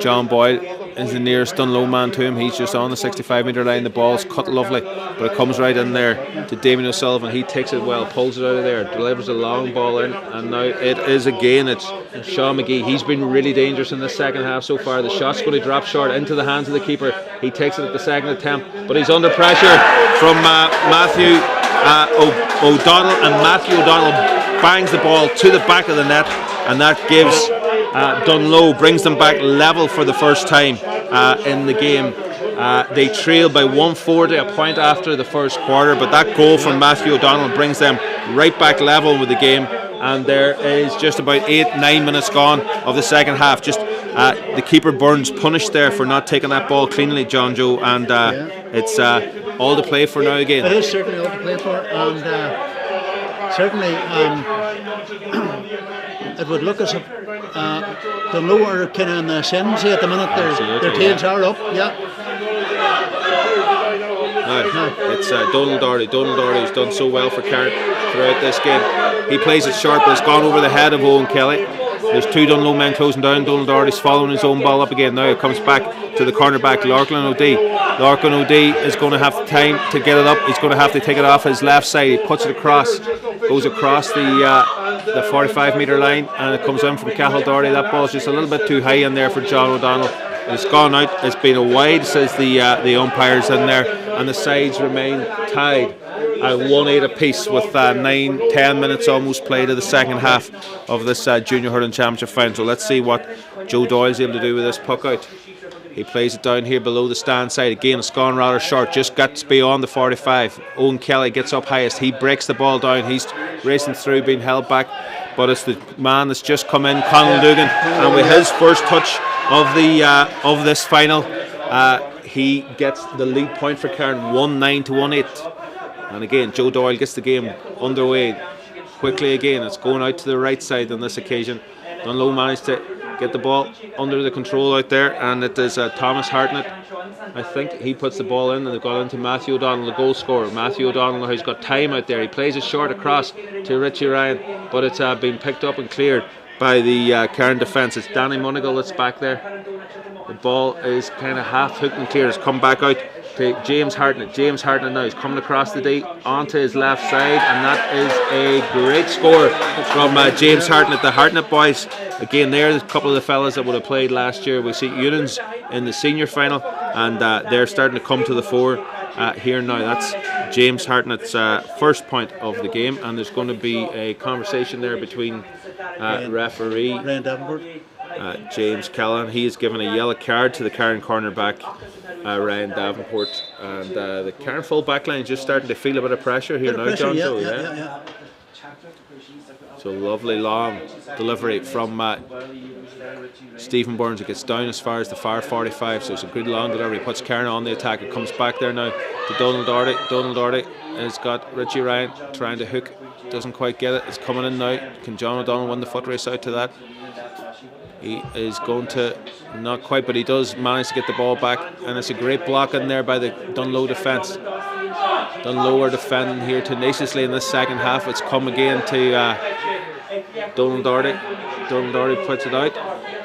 John Boyle is the nearest Dunloe man to him. He's just on the 65-metre line. The ball's cut lovely, but it comes right in there to Damien O'Sullivan. He takes it well, pulls it out of there, delivers a long ball in, and now it is again, it's Sean Mcgee. He's been really dangerous in the second half so far. The shot's going to drop short into the hands of the keeper. He takes it at the second attempt, but he's under pressure from Matthew O'Donnell, and Matthew O'Donnell bangs the ball to the back of the net, and that gives Dunloe, brings them back level for the first time in the game. They trail by 140, a point after the first quarter, but that goal from Matthew O'Donnell brings them right back level with the game, and there is just about 8-9 minutes gone of the second half. Just the keeper Burns punished there for not taking that ball cleanly, John Joe, and it's all to play for now again. It is certainly all to play for, and certainly it would look as if the lower kind of in the ascendancy at the minute. Their tails are up. Yeah. It's Donald Doherty. Donald Doherty's done so well for Carn throughout this game. He plays it sharp, but it's gone over the head of Owen Kelly. There's two DUNGLOE men closing down. Donald Doherty's following his own ball up again. Now it comes back to the cornerback, Lachlan O'Dea. Lachlan O'Dea is going to have time to get it up. He's going to have to take it off his left side. He puts it across, goes across the 45-metre line, and it comes in from Cathal Doherty. That ball's just a little bit too high in there for John O'Donnell. It's gone out. It's been a wide, says the umpires in there, and the sides remain tied at 1-8 apiece with 9-10 minutes almost played of the second half of this Junior Hurling Championship final. So let's see what Joe Doyle's able to do with this puck out. He plays it down here below the stand side. Again, it's gone rather short, just gets beyond the 45. Owen Kelly gets up highest. He breaks the ball down. He's racing through, being held back. But it's the man that's just come in, Conal Dugan, and with his first touch of this final, he gets the lead point for Carn, 1-9 to 1-8. And again, Joe Doyle gets the game underway quickly again. It's going out to the right side on this occasion. DUNGLOE managed to get the ball under the control out there, and it is Thomas Hartnett. I think he puts the ball in, and they've got into Matthew O'Donnell, the goal scorer. Matthew O'Donnell, who's got time out there. He plays it short across to Richie Ryan, but it's been picked up and cleared by the Carn defence. It's Danny Monagle that's back there. The ball is kind of half hooked and clear. It's come back out to James Hartnett. James Hartnett now is coming across the D onto his left side, and that is a great score from James Hartnett. The Hartnett boys, again, they're a couple of the fellas that would have played last year. We see Ewan's in the senior final, and they're starting to come to the fore here now. That's James Hartnett's first point of the game, and there's going to be a conversation there between referee Davenport. James Callahan. He is given a yellow card to the Carn cornerback, Ryan Davenport, and the Carn full back line is just starting to feel a bit of pressure here now, John. Yeah. So lovely long delivery from Stephen Burns. It gets down as far as the far 45, so it's a good long delivery. Puts Carn on the attack. It comes back there now to Donald Doherty. Donald Doherty has got Richie Ryan trying to hook, doesn't quite get it. It's coming in now. Can John O'Donnell win the foot race out to that? He is going to, not quite, but he does manage to get the ball back, and it's a great block in there by the DUNGLOE defence. DUNGLOE are defending here tenaciously in this second half. It's come again to Donald Doherty. Donald Doherty puts it out.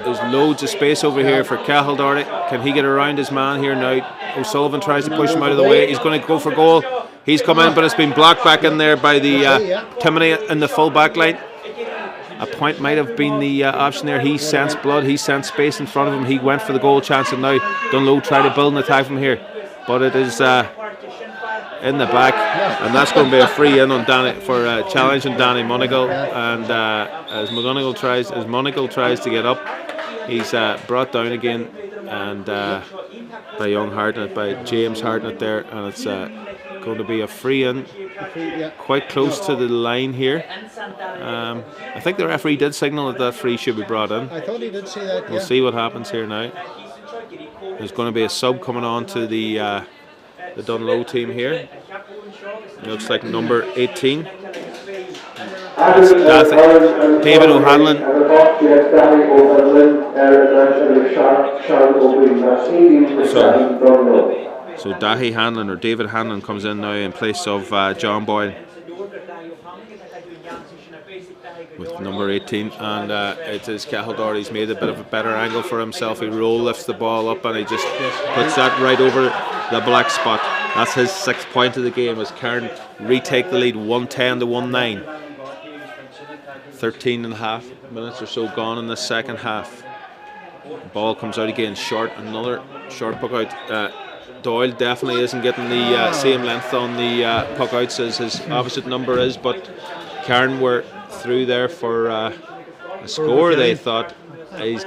There's loads of space over here for Cathal Doherty. Can he get around his man here now? O'Sullivan tries to push him out of the way. He's going to go for goal. He's come in, but it's been blocked back in there by the Timoney in the full back line. A point might have been the option there. He sensed blood, he sensed space in front of him. He went for the goal chance, and now DUNGLOE try to build an attack from here. But it is in the back, and that's going to be a free in on Danny for challenging Danny Monagle. And as Monagle tries to get up, he's brought down again, and by young Hartnett, by James Hartnett there, and it's going to be a free in, quite close to the line here. I think the referee did signal that free should be brought in. I thought he did say that. We'll see what happens here now. There's going to be a sub coming on to the DUNGLOE team here. It looks like number 18. That's David O'Hanlon. So Dahi Hanlon, or David Hanlon, comes in now in place of John Boyle with number 18, and it is Cathal Doherty. He's made a bit of a better angle for himself. He lifts the ball up, and he just puts that right over the black spot. That's his 6th point of the game as Carn retake the lead, 1-10 to 1-9. 13 and a half minutes or so gone in the second half. The ball comes out again short, another short puck out. Doyle definitely isn't getting the same length on the puck outs as his opposite number is, but Carn were through there for a score. They thought he's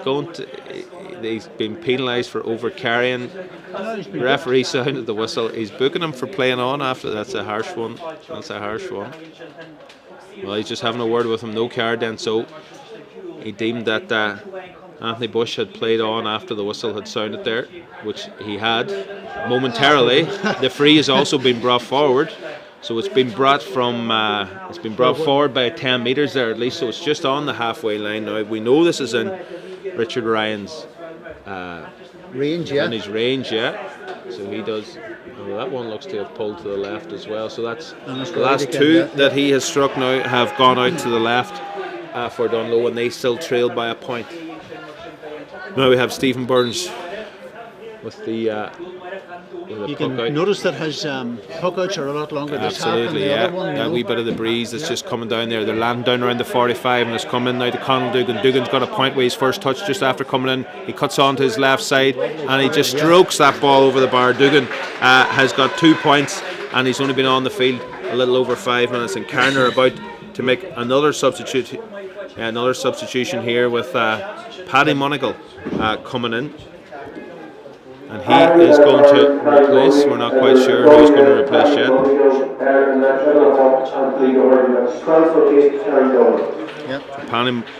been penalised for over carrying. The referee sounded the whistle. He's booking him for playing on after. That's a harsh one. Well, he's just having a word with him. No card then, so he deemed that Anthony Bush had played on after the whistle had sounded there, which he had momentarily. The free has also been brought forward, So it's been brought forward by 10 metres there at least. So it's just on the halfway line now. We know this is in Richard Ryan's range, in his range, So he does. Well, that one looks to have pulled to the left as well. So that's the last two that he has struck now have gone out to the left for Dunloe, and they still trail by a point. Now we have Stephen Burns with the. You can notice that his hook outs are a lot longer. Absolutely, a wee bit of the breeze that's just coming down there. They're landing down around the 45 and it's coming in now to Conal Dugan. Dugan's got a point with his first touch just after coming in. He cuts on to his left side and he just strokes that ball over the bar. Dugan has got 2 points and he's only been on the field a little over 5 minutes. And Carn are about to make another substitution here with Paddy Monagle coming in. And he is going to replace, we're not quite sure who he's going to replace yet.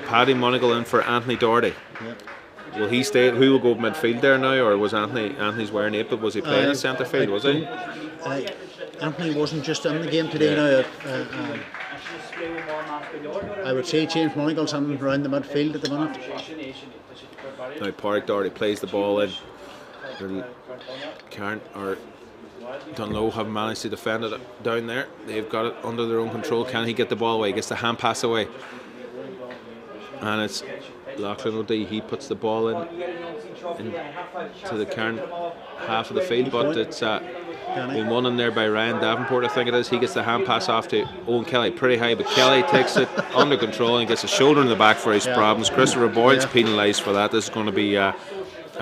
Paddy Monagle in for Anthony Doherty. Will he stay? Who will go midfield there now, or was Anthony's wearing 8, but was he playing in centre field, was he? Anthony wasn't just in the game today now. I would say James Monagle's in around the midfield at the minute. Now Pádraig Doherty plays the ball in. Carn or Dunloe haven't managed to defend it down there. They've got it under their own control. Can he get the ball away? He gets the hand pass away. And it's Lachlan O'Dea. He puts the ball in to the Carn half of the field, but it's been won in there by Ryan Davenport, I think it is. He gets the hand pass off to Owen Kelly, pretty high, but Kelly takes it under control and gets a shoulder in the back for his problems. Christopher Boyd's penalised for that. This is going to be a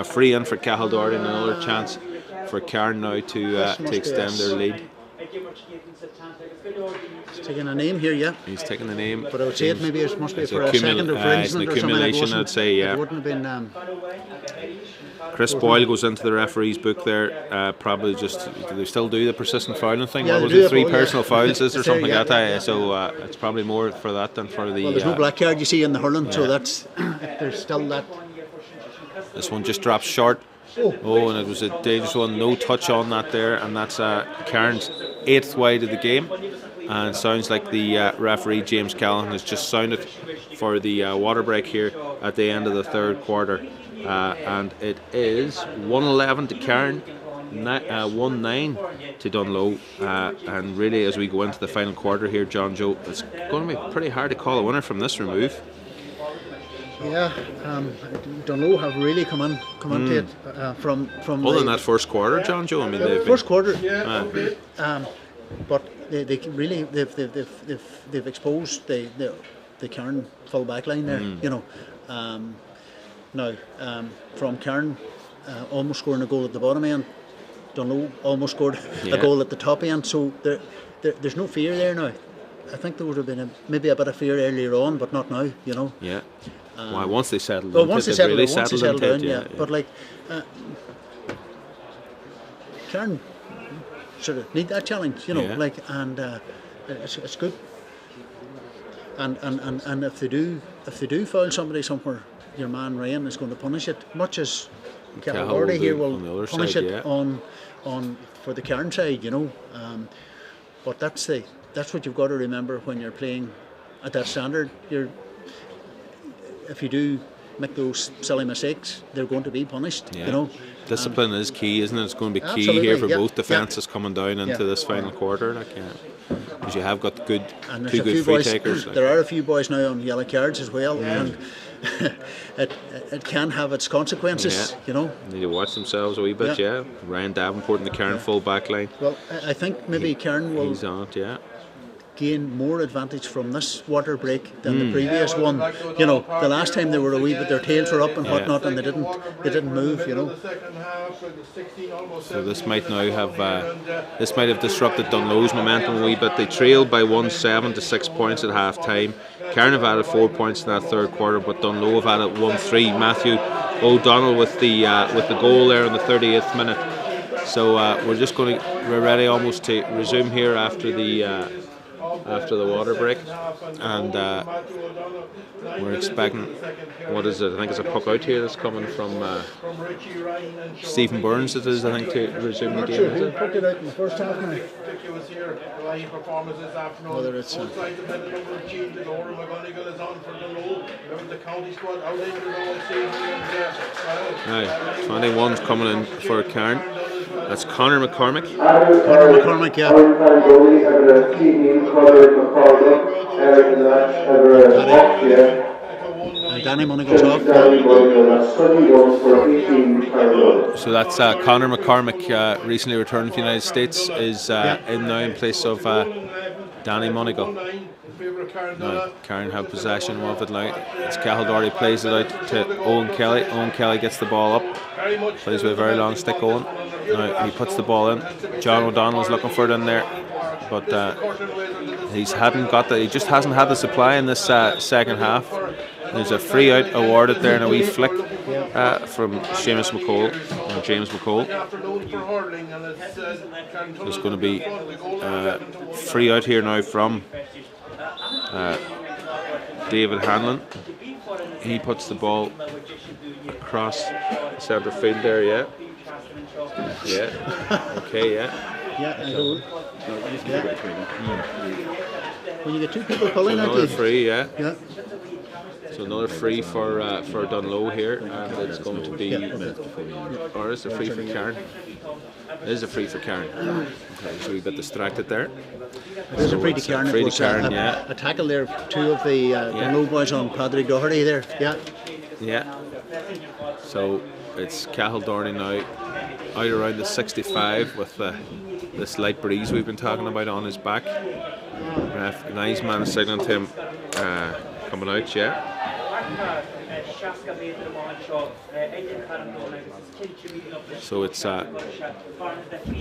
free in for Cahill Doherty and another chance for Carn now to extend their lead. He's taking a name here, He's taking the name. But I would say it maybe it must be for a second infringement. It's an accumulation, I'd say, It wouldn't have been. Chris Boyle goes into the referee's book there. Probably just, do they still do the persistent fouling thing? Yeah, what was it, 3 personal fouls or something like that? So it's probably more for that than for the. Well, there's no black card you see in the hurling, so that's there's still that. This one just drops short. And it was a dangerous one. No touch on that there, and that's Carn's 8th wide of the game. And it sounds like the referee James Callahan has just sounded for the water break here at the end of the 3rd quarter. And it is 1-11 to Carn, 1-9 to Dunloe. And really, as we go into the final quarter here, John Joe, it's going to be pretty hard to call a winner from this remove. Yeah, Dunloe have really come into it from. Other than that first quarter, John Joe. I mean, they've first quarter. But they've exposed the Carn full back line there. Now from Carn almost scoring a goal at the bottom end, Dunloe almost scored a goal at the top end. So there's no fear there now. I think there would have been maybe a bit of fear earlier on, but not now. Yeah. Why? Once they settled, once they settled down, But like, Carn sort of need that challenge, like, and it's good. And if they do foul somebody somewhere, your man Ryan is going to punish it, much as Cahill Doherty here will punish it on for the Carn side, But that's what you've got to remember when you're playing at that standard. If you do make those silly mistakes, they're going to be punished. Discipline is key, isn't it? It's going to be key here for both defences coming down into this final quarter. Because you have got two good free takers. There are a few boys now on yellow cards as well, and it can have its consequences. They need to watch themselves a wee bit. Ryan Davenport in the Carn full back line. Well, I think maybe Carn will. He's on it, gain more advantage from this water break than the previous one. The last time they were a wee bit, their tails were up and whatnot, and they didn't move. So this might now have disrupted Dunloe's momentum a wee bit. They trailed by 1-7 to 6 points at half time. Carn have added 4 points in that 3rd quarter, but Dunloe have added 1-3. Matthew O'Donnell with the goal there in the 38th minute. So we're ready almost to resume here after the after the water break, and we're expecting, what is it? I think it's a puck out here that's coming from Stephen Burns. It is, I think, to resume the game. Who put it out in the first half now? Whether it's now 21's coming in for Carn. That's Conor McCormick. Conor McCormick, yeah. And Danny Monaghan's off. So that's Conor McCormick, recently returned to the United States, is in now in place of Danny Monaghan. Now, Carn have possession of it now. It's Cahill Doherty plays it out to Owen Kelly. Owen Kelly gets the ball up, plays with a very long stick Owen. Now he puts the ball in. John O'Donnell's looking for it in there, but he just hasn't had the supply in this second half. There's a free out awarded there and a wee flick from Seamus McCall and James McCall. There's going to be free out here now from David Hanlon. He puts the ball across centre field there, yeah. Okay, When you get two people pulling so at another you. Free, yeah. So another free for DUNGLOE here, and it's going to be, or is it a free for Carn? It is a free for Carn. Okay, so we got distracted there. It is a free to Carn. Free to Carn, yeah. A tackle there, two of the DUNGLOE boys on Padraig Doherty there, yeah. Yeah. So it's Cahill Doherty now out around the 65 with this light breeze we've been talking about on his back. Nice man signaling to him coming out, yeah. So it's a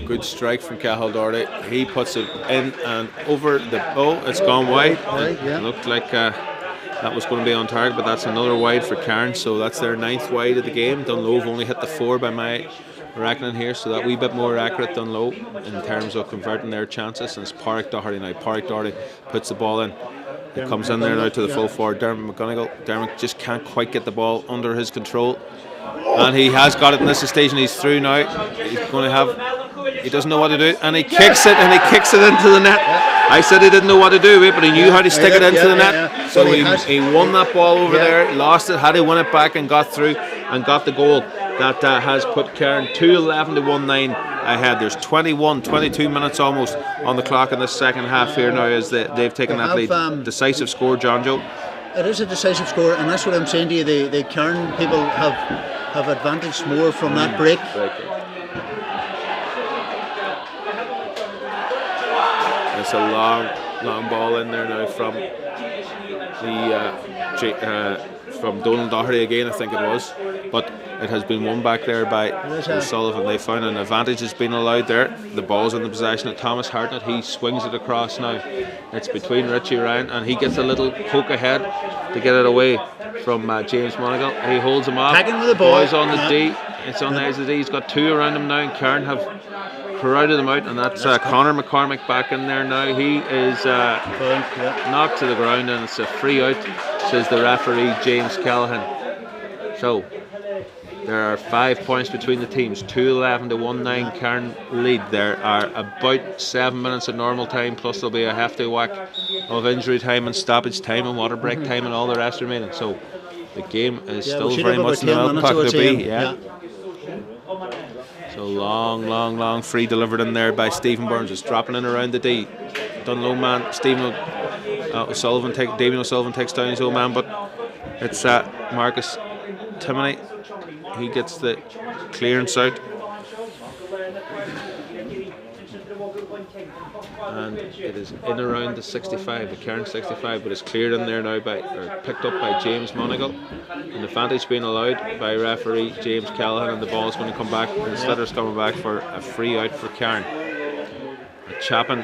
good strike from Cahill Doherty. He puts it in and over the... Oh, it's gone wide. It looked like that was going to be on target, but that's another wide for Carn. So that's their 9th wide of the game. DUNGLOE have only hit the 4 by my reckoning here, so that wee bit more accurate DUNGLOE in terms of converting their chances. And it's Padraig Doherty now. Padraig Doherty puts the ball in. It comes in there now to the full forward, Dermot McGonigal. Dermot just can't quite get the ball under his control, and he has got it in this stage, and he's through now. He's going to have, he doesn't know what to do, and he kicks it, into the net. I said he didn't know what to do with it, but he knew how to stick it into the net. So he won that ball over there, lost it, had to win it back and got through and got the goal. That has put Carn 2-11 to 1-9 ahead. There's 22 minutes almost on the clock in this second half here now as they've taken that lead. Decisive score, John Joe. It is a decisive score, and that's what I'm saying to you. The Carn people have advantaged more from that break. It's a long ball in there now from from Donald Doherty again, I think it was, but it has been won back there by Sullivan. They found an advantage has been allowed there. The ball's in the possession of Thomas Hartnett. He swings it across now. It's between Richie Ryan, and he gets a little poke ahead to get it away from James Monaghan. He holds him off. Tagging with the ball. Boys on the D. It's on the edge of the D. He's got 2 around him now, and Carn have crowded them out, and that's Conor McCormick back in there now. He is knocked to the ground, and it's a free out, says the referee James Callahan. So there are 5 points between the teams, 2-11 to 1-9 Carn lead. There are about 7 minutes of normal time, plus there'll be a hefty whack of injury time and stoppage time and water break time and all the rest remaining. So the game is still very much in the milk pocket to be. So long free delivered in there by Stephen Burns. It's dropping in around the D. DUNGLOE man, David O'Sullivan takes down his old man, but it's Marcus Timoney. He gets the clearance out, and it is in around the 65, the Carn 65, but it's cleared in there now picked up by James Monaghan, and the advantage being allowed by referee James Callahan, and the ball is going to come back, and Slitter's coming back for a free out for Carn. A Chapin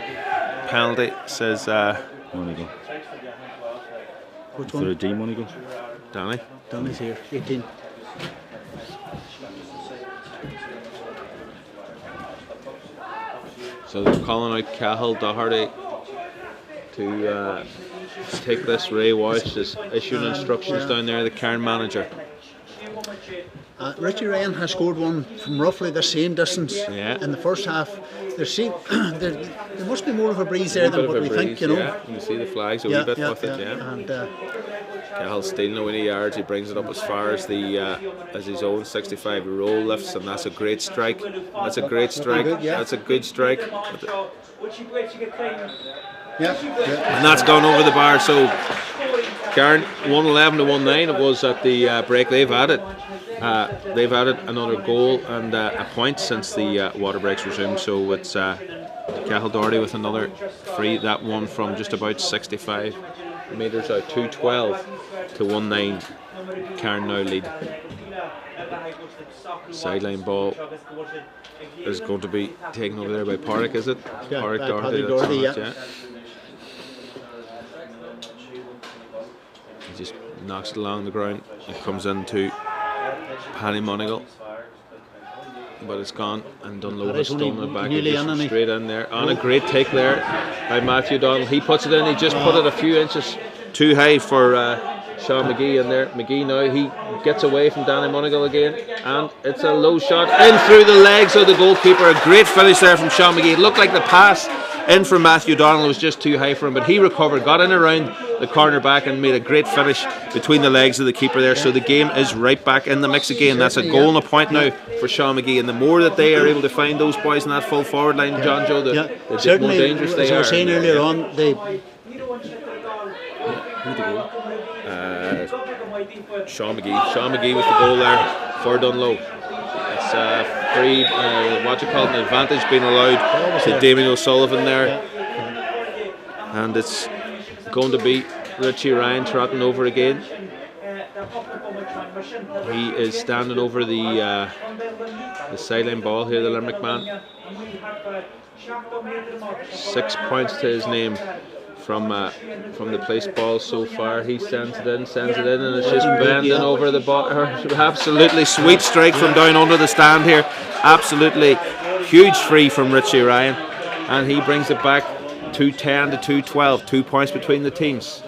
penalty, says Monaghan. Which Is there a D Monaghan? Danny's here, 18. So they're calling out Cahill Doherty to take this. Ray Walsh is issuing instructions down there, the Carn manager. Richie Ryan has scored one from roughly the same distance in the first half. There must be more of a breeze there than what we think, you know. Yeah, you see the flags a wee bit with it, And Cahill stealing away yards, he brings it up as far as his own 65 roll lifts, and that's a great strike. That's a great strike. That's a good strike. And that's gone over the bar. So Carn 111 to 19. It was at the break. They've added another goal and a point since the water breaks resumed. So it's Cahill Doherty with another free. That one from just about 65 metres out. 212 to 19. Carn now lead. Sideline ball is going to be taken over there by Pádraig, is it? Yeah, Pádraig Doherty, yeah. He just knocks it along the ground. It comes into Paddy Monagle, but it's gone, and Dunloe has stolen it back. Just straight in there. On a great take there by Matthew Donald. He puts it in. He just put it a few inches too high for Sean Mcgee in there. Mcgee now, he gets away from Danny Monagle again, and it's a low shot in through the legs of the goalkeeper. A great finish there from Sean Mcgee. It looked like the pass in from Matthew Donald was just too high for him, but he recovered, got in around the corner back and made a great finish between the legs of the keeper there. So the game is right back in the mix again. That's a goal and a point now for Sean Mcgee, and the more that they are able to find those boys in that full forward line, John Joe, the more dangerous they are. As I was saying earlier on, Sean Mcgee with the goal there for Dunloe. It's free, an advantage being allowed to Damien O'Sullivan there, and it's going to be Richie Ryan trotting over again. He is standing over the sideline ball here, the Limerick man. 6 points to his name from the place ball so far. He sends it in, and it's just bending over the ball. Absolutely sweet strike from down under the stand here. Absolutely huge free from Richie Ryan, and he brings it back 210 to 212. 2 points between the teams.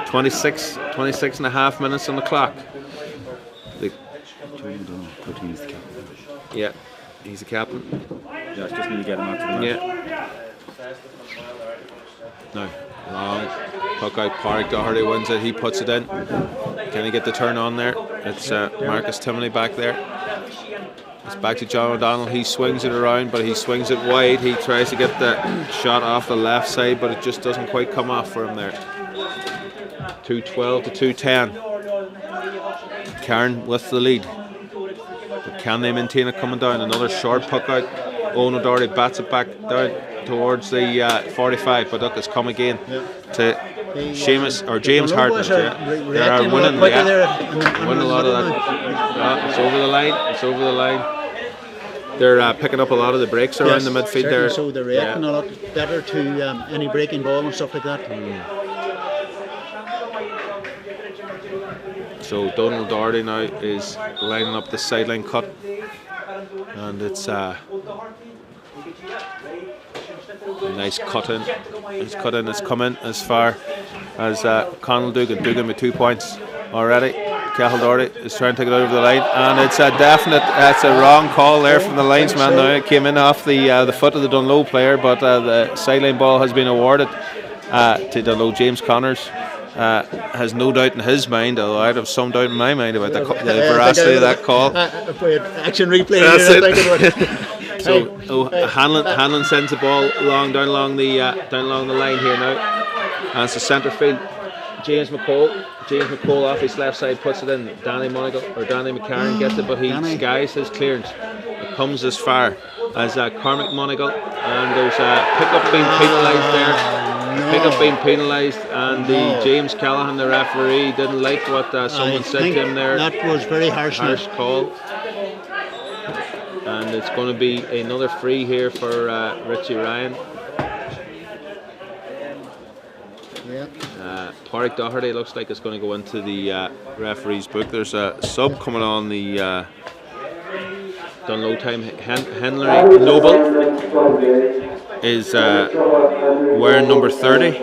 26 and a half minutes on the clock. Yeah, he's the captain. Yeah, just need to get him out to the yeah. No, long puck out. Pádraig Doherty wins it. He puts it in. Can he get the turn on there? It's Marcus Timoney back there. It's back to John O'Donnell. He swings it around, but he swings it wide. He tries to get the shot off the left side, but it just doesn't quite come off for him there. 212 to 210. Carn with the lead. But can they maintain it coming down? Another short puck out. Owen O'Doherty bats it back down towards the 45, but look, it's come again to James Hartnett. They are winning, winning a lot of that. It's over the line. It's over the line. They're picking up a lot of the breaks around the midfield there. So they're reacting a lot better to any breaking ball and stuff like that. So Donald Doherty now is lining up the sideline cut, and it's nice cut in. It's cut in. It's come in as far as Conal Dugan with 2 points already. Cahill Doherty is trying to take it over the line, and it's a definite. That's a wrong call there from the linesman. Now it came in off the foot of the Dunloe player, but the sideline ball has been awarded to Dunloe. James Connors has no doubt in his mind, although I'd have some doubt in my mind about the veracity of that call. Action replay. That's it. So Hanlon sends the ball down along the line here now, and it's the centre field. James McCall off his left side puts it in. Danny McCarran gets it, but he skies his clearance. It comes as far as Cormac Monagle, and there's a pickup being penalised there. Pickup being penalised, and the James Callahan, the referee, didn't like what someone said to him there. That was very harsh call. And it's going to be another free here for Richie Ryan. Pádraig Doherty looks like it's going to go into the referee's book. There's a sub coming on the Dunloe time. Henry Noble. is wearing number 30,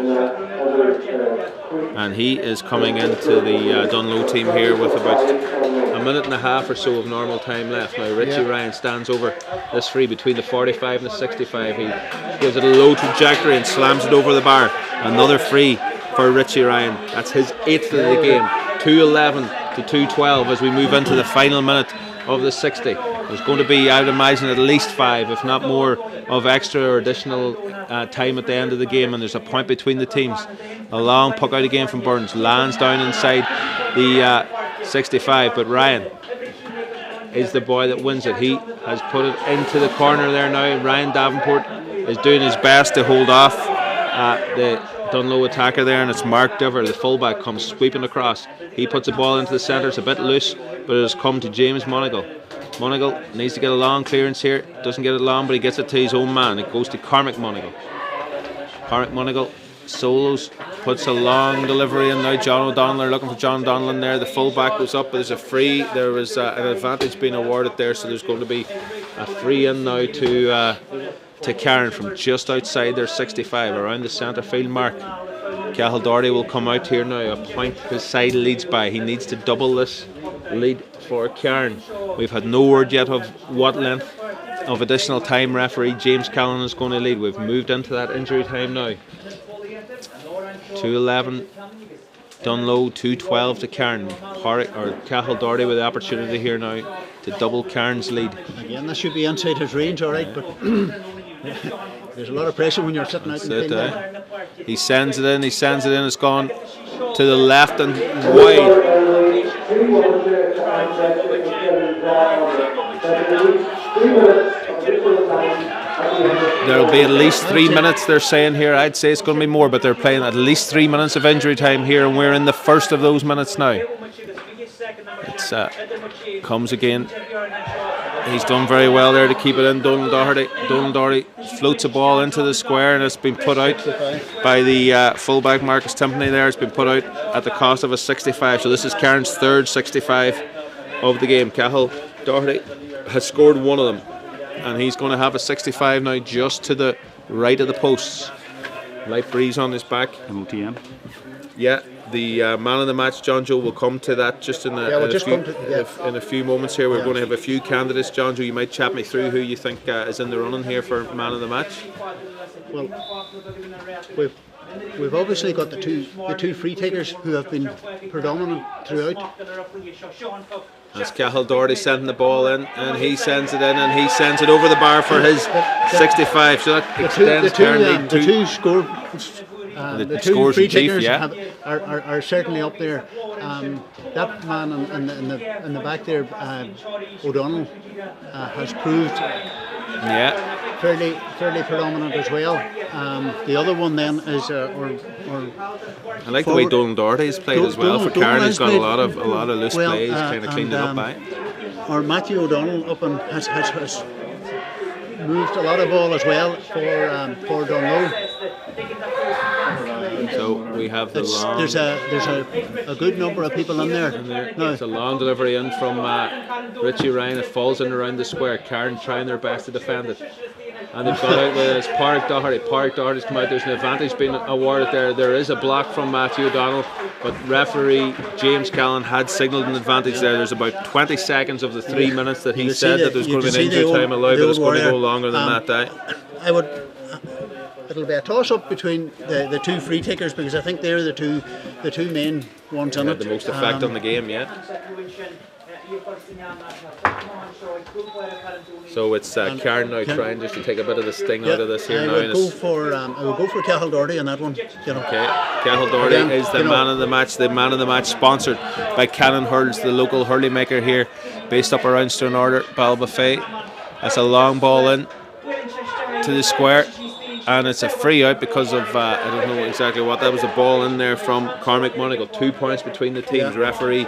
and he is coming into the DUNGLOE team here with about a minute and a half or so of normal time left. Now Richie Ryan stands over this free between the 45 and the 65. He gives it a low trajectory and slams it over the bar. Another free for Richie Ryan. That's his 8th of the game. 2:11 to 2:12 as we move into the final minute of the 60. There's going to be, I would imagine, at least 5, if not more, of extra or additional time at the end of the game, and there's a point between the teams. A long puck out again from Burns, lands down inside the 65, but Ryan is the boy that wins it. He has put it into the corner there now. Ryan Davenport is doing his best to hold off the DUNGLOE attacker there, and it's Mark Diver, the fullback, comes sweeping across. He puts the ball into the centre. It's a bit loose, but it has come to James Monagle. Monagle needs to get a long clearance here. Doesn't get it long, but he gets it to his own man. It goes to Cormac Monagle. Cormac Monagle solos, puts a long delivery in now. John O'Donnell are looking for John O'Donnell in there. The fullback goes up, but there's a free. There was an advantage being awarded there, so there's going to be a free in now to Carn from just outside their 65, around the centre field mark. Cahill Doherty will come out here now. A point his side leads by. He needs to double this lead for Carn. We've had no word yet of what length of additional time referee James Callan is going to lead. We've moved into that injury time now. 2:11 DUNGLOE, 2:12 to Carn. Cahill Doherty with the opportunity here now to double Carn's lead. Again, that should be inside his range, all right, but there's a lot of pressure when you're sitting out in the field. He sends it in, it's gone to the left and wide. There'll be at least 3 minutes, they're saying here. I'd say it's going to be more, but they're playing at least 3 minutes of injury time here, and we're in the first of those minutes now. It's comes again. He's done very well there to keep it in. Donald Doherty floats the ball into the square, and it's been put out by the fullback Marcus Timpany there. It's been put out at the cost of a 65. So this is Cairns' third 65 of the game. Cahill Doherty has scored one of them, and he's going to have a 65 now just to the right of the posts. Light breeze on his back. MOTM. Yeah. The man of the match, John Joe, will come to that just in a few moments here. We're going to have a few candidates. John Joe, you might chat me through who you think is in the running here for man of the match. Well, we've obviously got the two free takers who have been predominant throughout. That's Cahill Doherty sending the ball in, and he sends it in, and he sends it over the bar for his 65. So that extends the two score. The two free takers are certainly up there. That man in the back there, O'Donnell, has proved fairly predominant as well. The other one then is I like the way Donald Doherty has played as well for Carn. He's got a lot of loose plays, kind of cleaned it up by. Or Matthew O'Donnell up and has moved a lot of ball as well for DUNGLOE. So we have the long. There's a good number of people in there. It's a long delivery in from Richie Ryan. It falls in around the square. Carn trying their best to defend it, and they've got out with it. It's Pádraig Doherty. Pádraig Doherty's come out. There's an advantage being awarded there. There is a block from Matthew O'Donnell, but referee James Callan had signalled an advantage there. There's about 20 seconds of the 3 minutes that he said that there's going to be an injury time allowed, but it's going to go longer than that. It'll be a toss-up between the two free takers, because I think they're the two main ones on it. The most effect on the game, So it's Carn now trying just to take a bit of the sting out of this here now. I will go for Cahill Doherty on that one. Okay, Cahill Doherty is the man of the match. The man of the match sponsored by Cannon Hurls, the local hurley maker here, based up around Stone Balbafay. That's a long ball in to the square, and it's a free out because of I don't know exactly what that was. A ball in there from Cormac Monagle. 2 points between the teams. Referee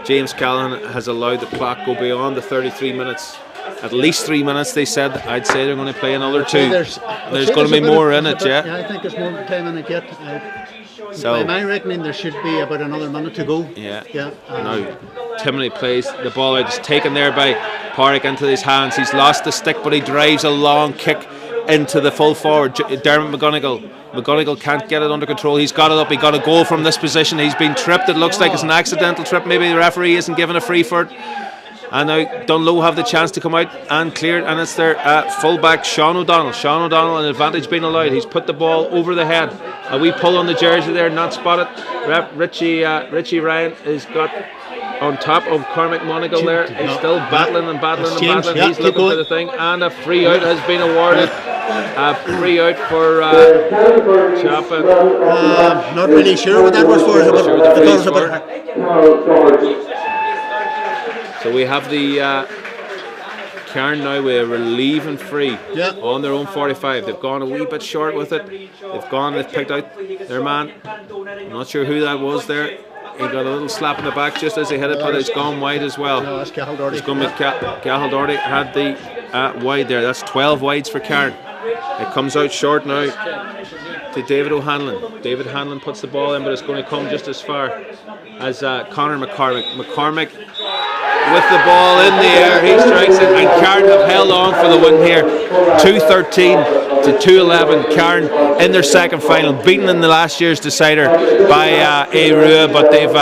James Callan has allowed the clock go beyond the 33 minutes. At least 3 minutes, they said. I'd say they're going to play another two. There's going to be more in it, Yeah, I think there's more time in it yet. So by my reckoning, there should be about another minute to go. Now Timoney plays the ball out. It's taken there by Pádraig into his hands. He's lost the stick, but he drives a long kick into the full forward, Dermot McGonigal. McGonigal can't get it under control. He's got it up. He got a goal from this position. He's been tripped. It looks like it's an accidental trip. Maybe the referee isn't giving a free for it. And now Dunloe have the chance to come out and clear it, and it's their fullback Sean O'Donnell. Sean O'Donnell, an advantage being allowed. He's put the ball over the head. A wee pull on the jersey there, not spotted. Richie Ryan has got on top of Cormac Monagle there. He's still battling and battling and battling. He's looking for the thing, and a free out has been awarded. A free out for Chapman. Not really sure what that was for. So we have the Carn now with a relieving free on their own 45. They've gone a wee bit short with it. They've picked out their man. I'm not sure who that was there. He got a little slap in the back just as he hit it, but it's gone wide as well. No, that's Cahill Doherty. It's going with Cahill Doherty had the wide there. That's 12 wides for Carn. It comes out short now to David O'Hanlon. David Hanlon puts the ball in, but it's going to come just as far as Conor McCormick. McCormick with the ball in the air, he strikes it, and Carn have held on for the win here. 2-13 to 2-11. Carn in their second final, beaten in the last year's decider by Airua, but they've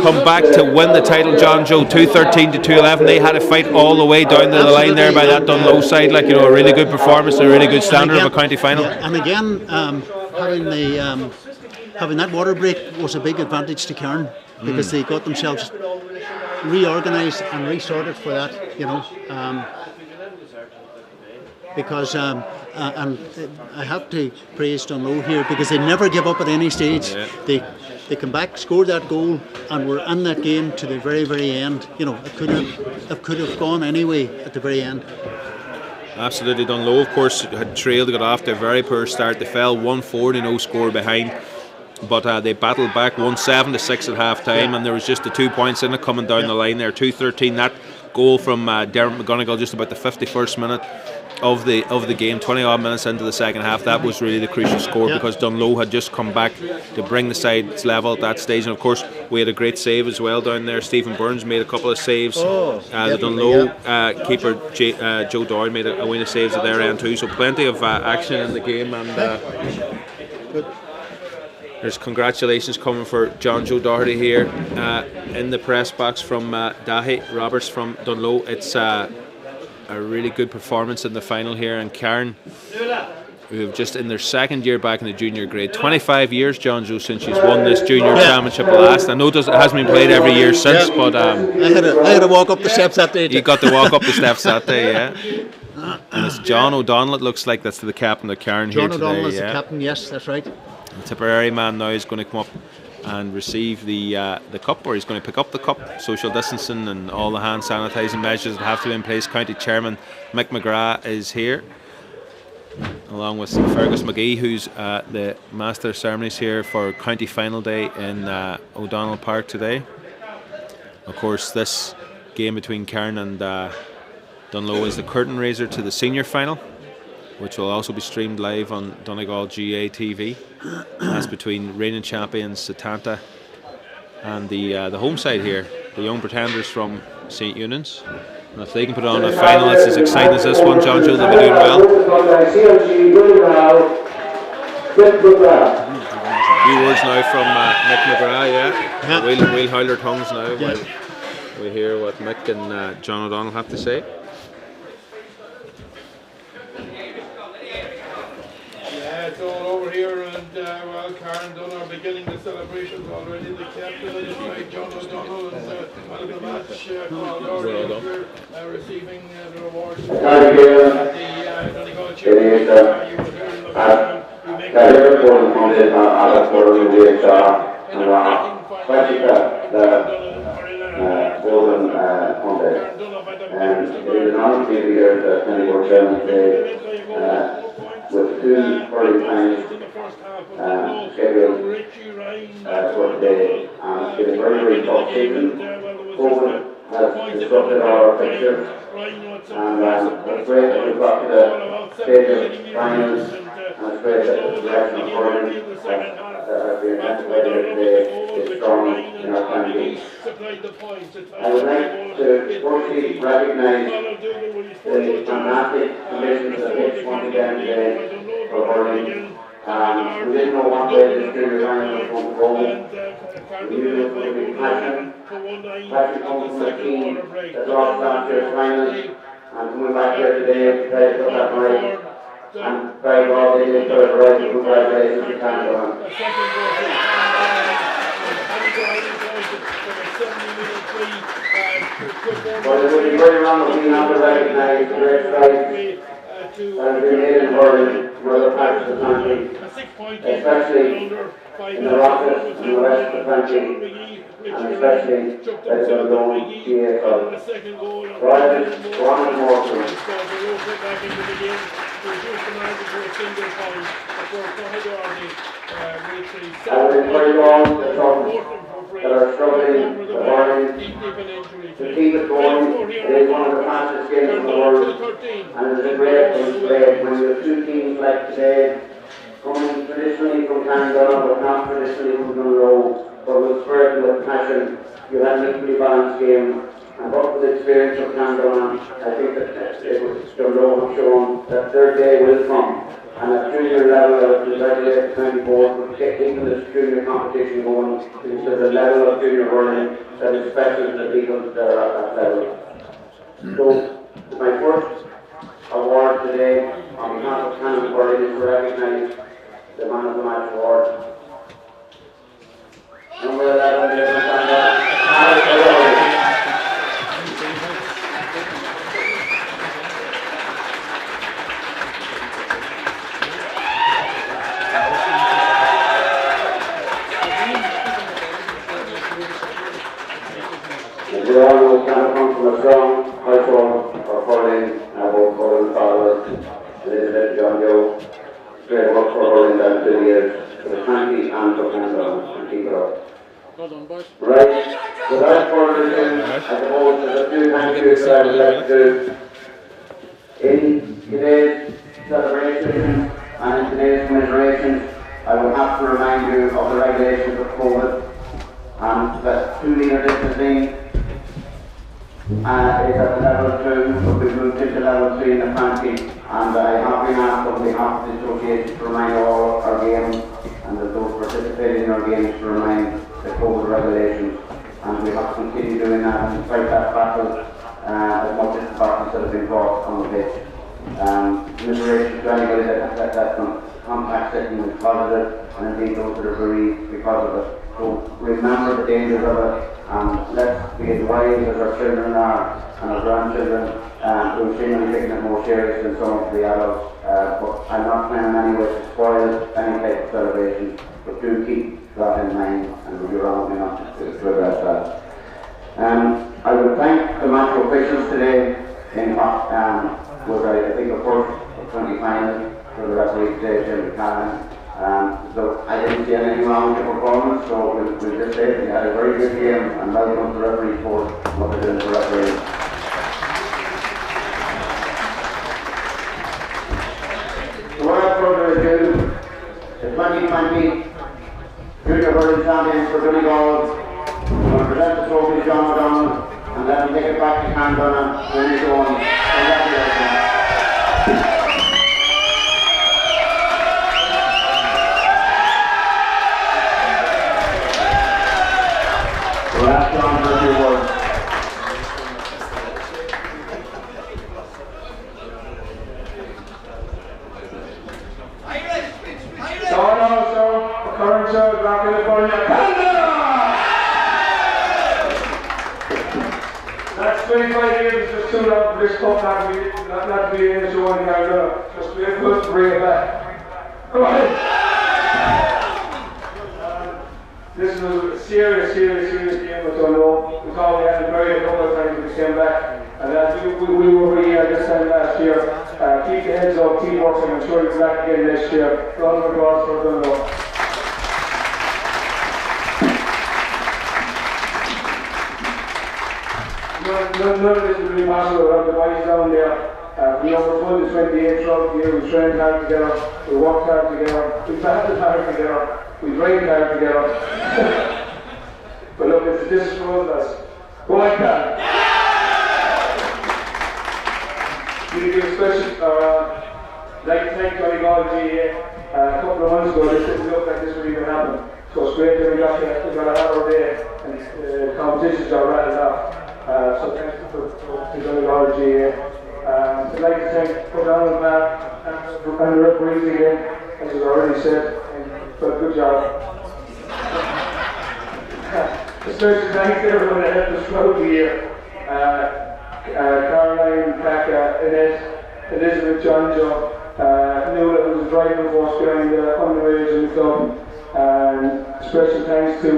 come back to win the title. John Joe, 2-13 to 2-11. They had a fight all the way down the line there by that Dunloe side, like, you know, a really good performance, a really good standard of a county final. And again, having that water break was a big advantage to Carn, because they got themselves reorganised and resorted for that, you know. Because and I have to praise Dunloe here, because they never give up at any stage. They come back, scored that goal, and were in that game to the very, very end. You know, it could have gone anyway at the very end. Absolutely. Dunloe, of course, had trailed, got off to a very poor start. They fell 1-4 to no score behind, but they battled back, won 7-6 at half time, and there was just the 2 points in it coming down the line there. 2-13. That goal from Dermot McGonigal just about the 51st minute of the game, 20 odd minutes into the second half. That was really the crucial score, because Dunloe had just come back to bring the sides level at that stage. And of course we had a great save as well down there. Stephen Burns made a couple of saves. The Dunloe keeper Joe Doyle made a win of saves at their end too, so plenty of action in the game. And there's congratulations coming for John Joe Doherty here in the press box from Dahi Roberts from Dunloe. It's a really good performance in the final here, and Carn, who have just in their second year back in the junior grade. 25 years, John Joe, since she's won this junior championship last. I know it hasn't been played every year since, but I had to walk up the steps that day. You got to walk up the steps that day, yeah. And it's John O'Donnell, it looks like, that's the captain of Carn here today. John O'Donnell is the captain, yes, that's right. The Tipperary man now is going to come up and receive the cup, or he's going to pick up the cup. Social distancing and all the hand sanitising measures that have to be in place. County Chairman Mick McGrath is here, along with Fergus Mcgee, who's the Master of Ceremonies here for County Final Day in O'Donnell Park today. Of course, this game between Carn and Dunloe is the curtain raiser to the senior final, which will also be streamed live on Donegal GA TV. That's between reigning champions Setanta and the home side here, the Young Pretenders from St. Eunan's. And if they can put on a final that's as exciting as this one, John Joe, they'll be doing well. A few words now from Mick McGrath, We'll hold our tongues now while we hear what Mick and John O'Donnell have to say. It's all over here, and well, Carn done are beginning the celebrations already. The captain is by John O'Donnell, and the match receiving the rewards for the Donegal Chapter. You were there in the background. You make with two early times scheduled for today, and it's been a very, very tough season. COVID has disrupted our picture, and it's great that we've got to the stage of finals, and it's great that the direction of Hurling that has been anticipated today is strong in our country. I would like to firstly recognise the fantastic conditions that pitch once again today for hurling. We didn't know what way this junior final was going to go. We knew it was going to be passion. Passion comes from a team that lost last year's final, and coming back here today to try to put that right. And very well they did put it right. Congratulations to CARNDONAGH. But it would be very wrong of me not to recognise the great strides that have been made in hurling in other parts of the country, especially in the Rockies and the rest of the country, and especially at the Dungloe GA Club. Riders, one and more to I would encourage all the clubs that are struggling with hurling to keep it going. It is one of the fastest games in the world, and it is a great thing to play when you have two teams like today, coming traditionally from CARNDONAGH but not traditionally from Dungloe, but with spirit and with passion. You have an equally balanced game, and what with the experience of CARNDONAGH, I think that Dungloe have shown that their day will come. And at junior level, I would congratulate the county board for keeping this junior competition going, because there's a level of junior hurling that is special to the people that are at that level. So, my first award today on behalf of Canon Hurling is to recognise the Man of the Match award. Number 11, Alex. We all know Canon comes from a strong household of hurling, both mother and father, Elizabeth, John Joe. Great work for hurling down 2 years for the county and for CARNDONAGH, and keep it up. Well done, boys. Right, without further ado, I suppose there's a few thank yous that I would like to do. In today's celebration and in today's commiserations, I would have to remind you of the regulations of COVID, and that 2 metre distancing is at level 2, but we moved into level 3 in the county, and I have been asked on behalf of the association to remind all our games and those participating in our games to remind the COVID regulations, and we have to continue doing that and fight that battle as much as the battles that have been fought on the pitch. Commiseration to anybody that contact setting is positive, and indeed those that are bereaved because of it. So remember the dangers of it, and let's be as wise as our children are and our grandchildren, who seem to be taking it more serious than some of the adults. But I'm not trying in any way to spoil any type of celebration, but do keep that in mind, and we'll be wrong enough to address that. I would thank the match officials today in was I think the first of 20 finals for the referee today, Jim Carn. So I didn't see anything wrong with the performance, so we'll just say we had a very good game, and welcome to the referee force and what they're doing for referees. So without further ado, the 2020 Junior Hurling Champions for Donegal will present the trophy to John O'Donnell, and let him take it back to CARNDONAGH when he's on. Congratulations. We'll ask John for a few words. So, current show, California, CARNDONAGH! That's 25 years, just too long for this cup not to be in the show in CARNDONAGh. Just be able to bring it back. Come on! This was a serious game with Dungloe. We thought we had to bury a couple of times when we came back. And we were really this time last year. Keep the heads up, keep working, I'm sure you'll be back again next year. Round of applause for Dungloe. None of this will be possible without the boys down there. We overfilled the 28 throughout the year. We trained hard together. We worked hard together. We battled hard together. We trained hard together. But look, it's a discipline that's go on, Carn. We do a special, like to thank Donegal GA. A couple of months ago, this didn't look like this would even happen. So it's great that we got to have our day and the competitions are rattled off. So thank you to Donegal GA. I'd like to thank Clochán and the referees again, as was already said, but good job. Especially thanks to everyone that helped us throughout the year. Caroline, Kaka, Annette, Elizabeth, John Joe, knew that was a driving force behind the underage in the club. And special thanks to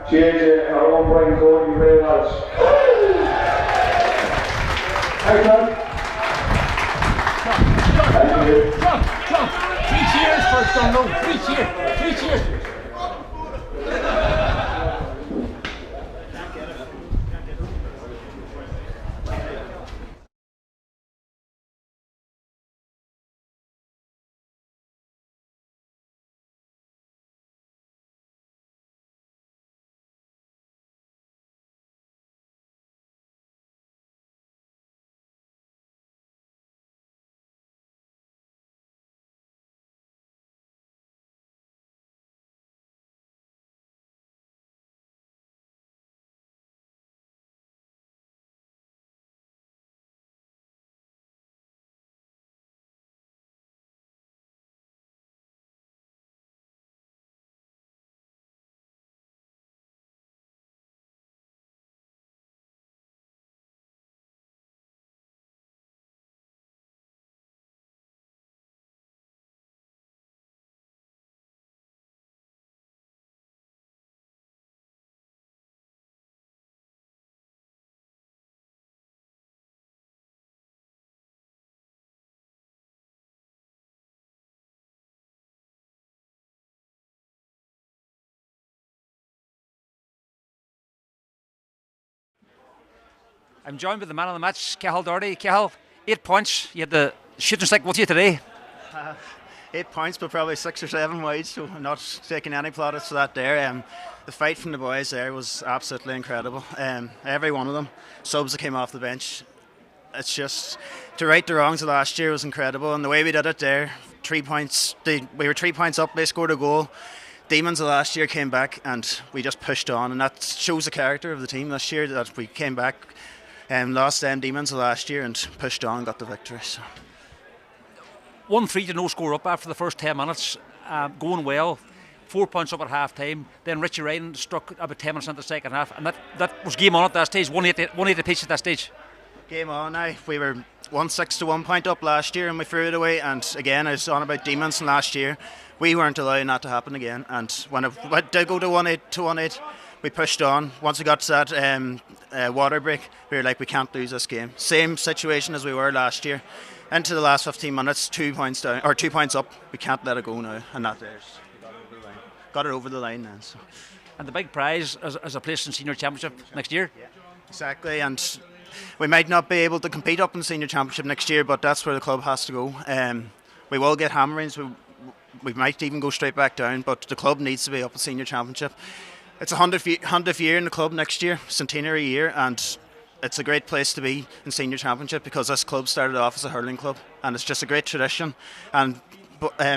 JJ and our own Brian Cody and Ray Walsh. Thanks, man. Thank you. Come. 3 cheers for Dunglue. 3 cheers. I'm joined by the man of the match, Cathal Doherty. Cathal, 8 points. You had the shooting stick with you today. 8 points, but probably 6 or 7 wide, so I'm not taking any plaudits for that there. The fight from the boys there was absolutely incredible. Every one of them, subs that came off the bench, it's just to right the wrongs of last year was incredible, and the way we did it there, 3 points. We were 3 points up. They scored a goal. Demons of last year came back, and we just pushed on, and that shows the character of the team this year. That we came back and lost them Demons of last year and pushed on and got the victory. So. 1-3 to no score up after the first 10 minutes, going well. 4 points up at half time. Then Richie Ryan struck about 10 minutes into the second half, and that was game on at that stage. 1-8 apiece at that stage. Game on now. We were 1-6 to 1 point up last year and we threw it away. And again, I was on about Demons last year. We weren't allowing that to happen again. And when it did go to 1-8, we pushed on. Once we got to that water break, we were like, we can't lose this game. Same situation as we were last year. Into the last 15 minutes, 2 points down or 2 points up. We can't let it go now, and that there's got it over the line then. So. And the big prize is a place in senior championship next year. Yeah, exactly. And we might not be able to compete up in the senior championship next year, but that's where the club has to go. We will get hammerings. We might even go straight back down, but the club needs to be up in senior championship. It's a 100th year in the club next year, centenary year, and it's a great place to be in senior championship because this club started off as a hurling club, and it's just a great tradition. And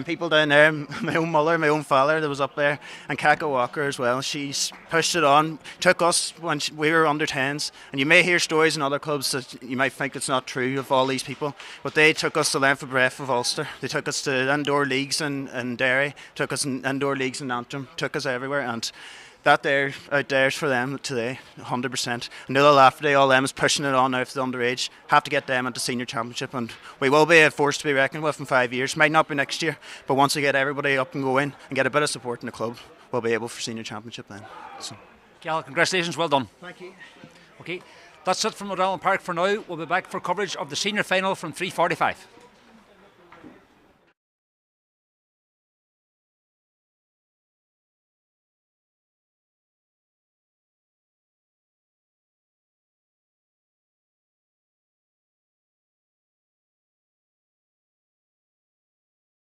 people down there, my own mother, my own father that was up there, and Kaka Walker as well, she's pushed it on, took us when we were under 10s, and you may hear stories in other clubs that you might think it's not true of all these people, but they took us to length of breadth of Ulster. They took us to indoor leagues in Derry, took us in indoor leagues in Antrim, took us everywhere, and that there out there is for them today, 100%. And they'll laugh today, all them is pushing it on now for the underage. Have to get them into senior championship, and we will be a force to be reckoned with in 5 years. Might not be next year, but once we get everybody up and going and get a bit of support in the club, we'll be able for senior championship then. So. Cal, congratulations, well done. Thank you. Okay, that's it from Davenport for now. We'll be back for coverage of the senior final from 3:45.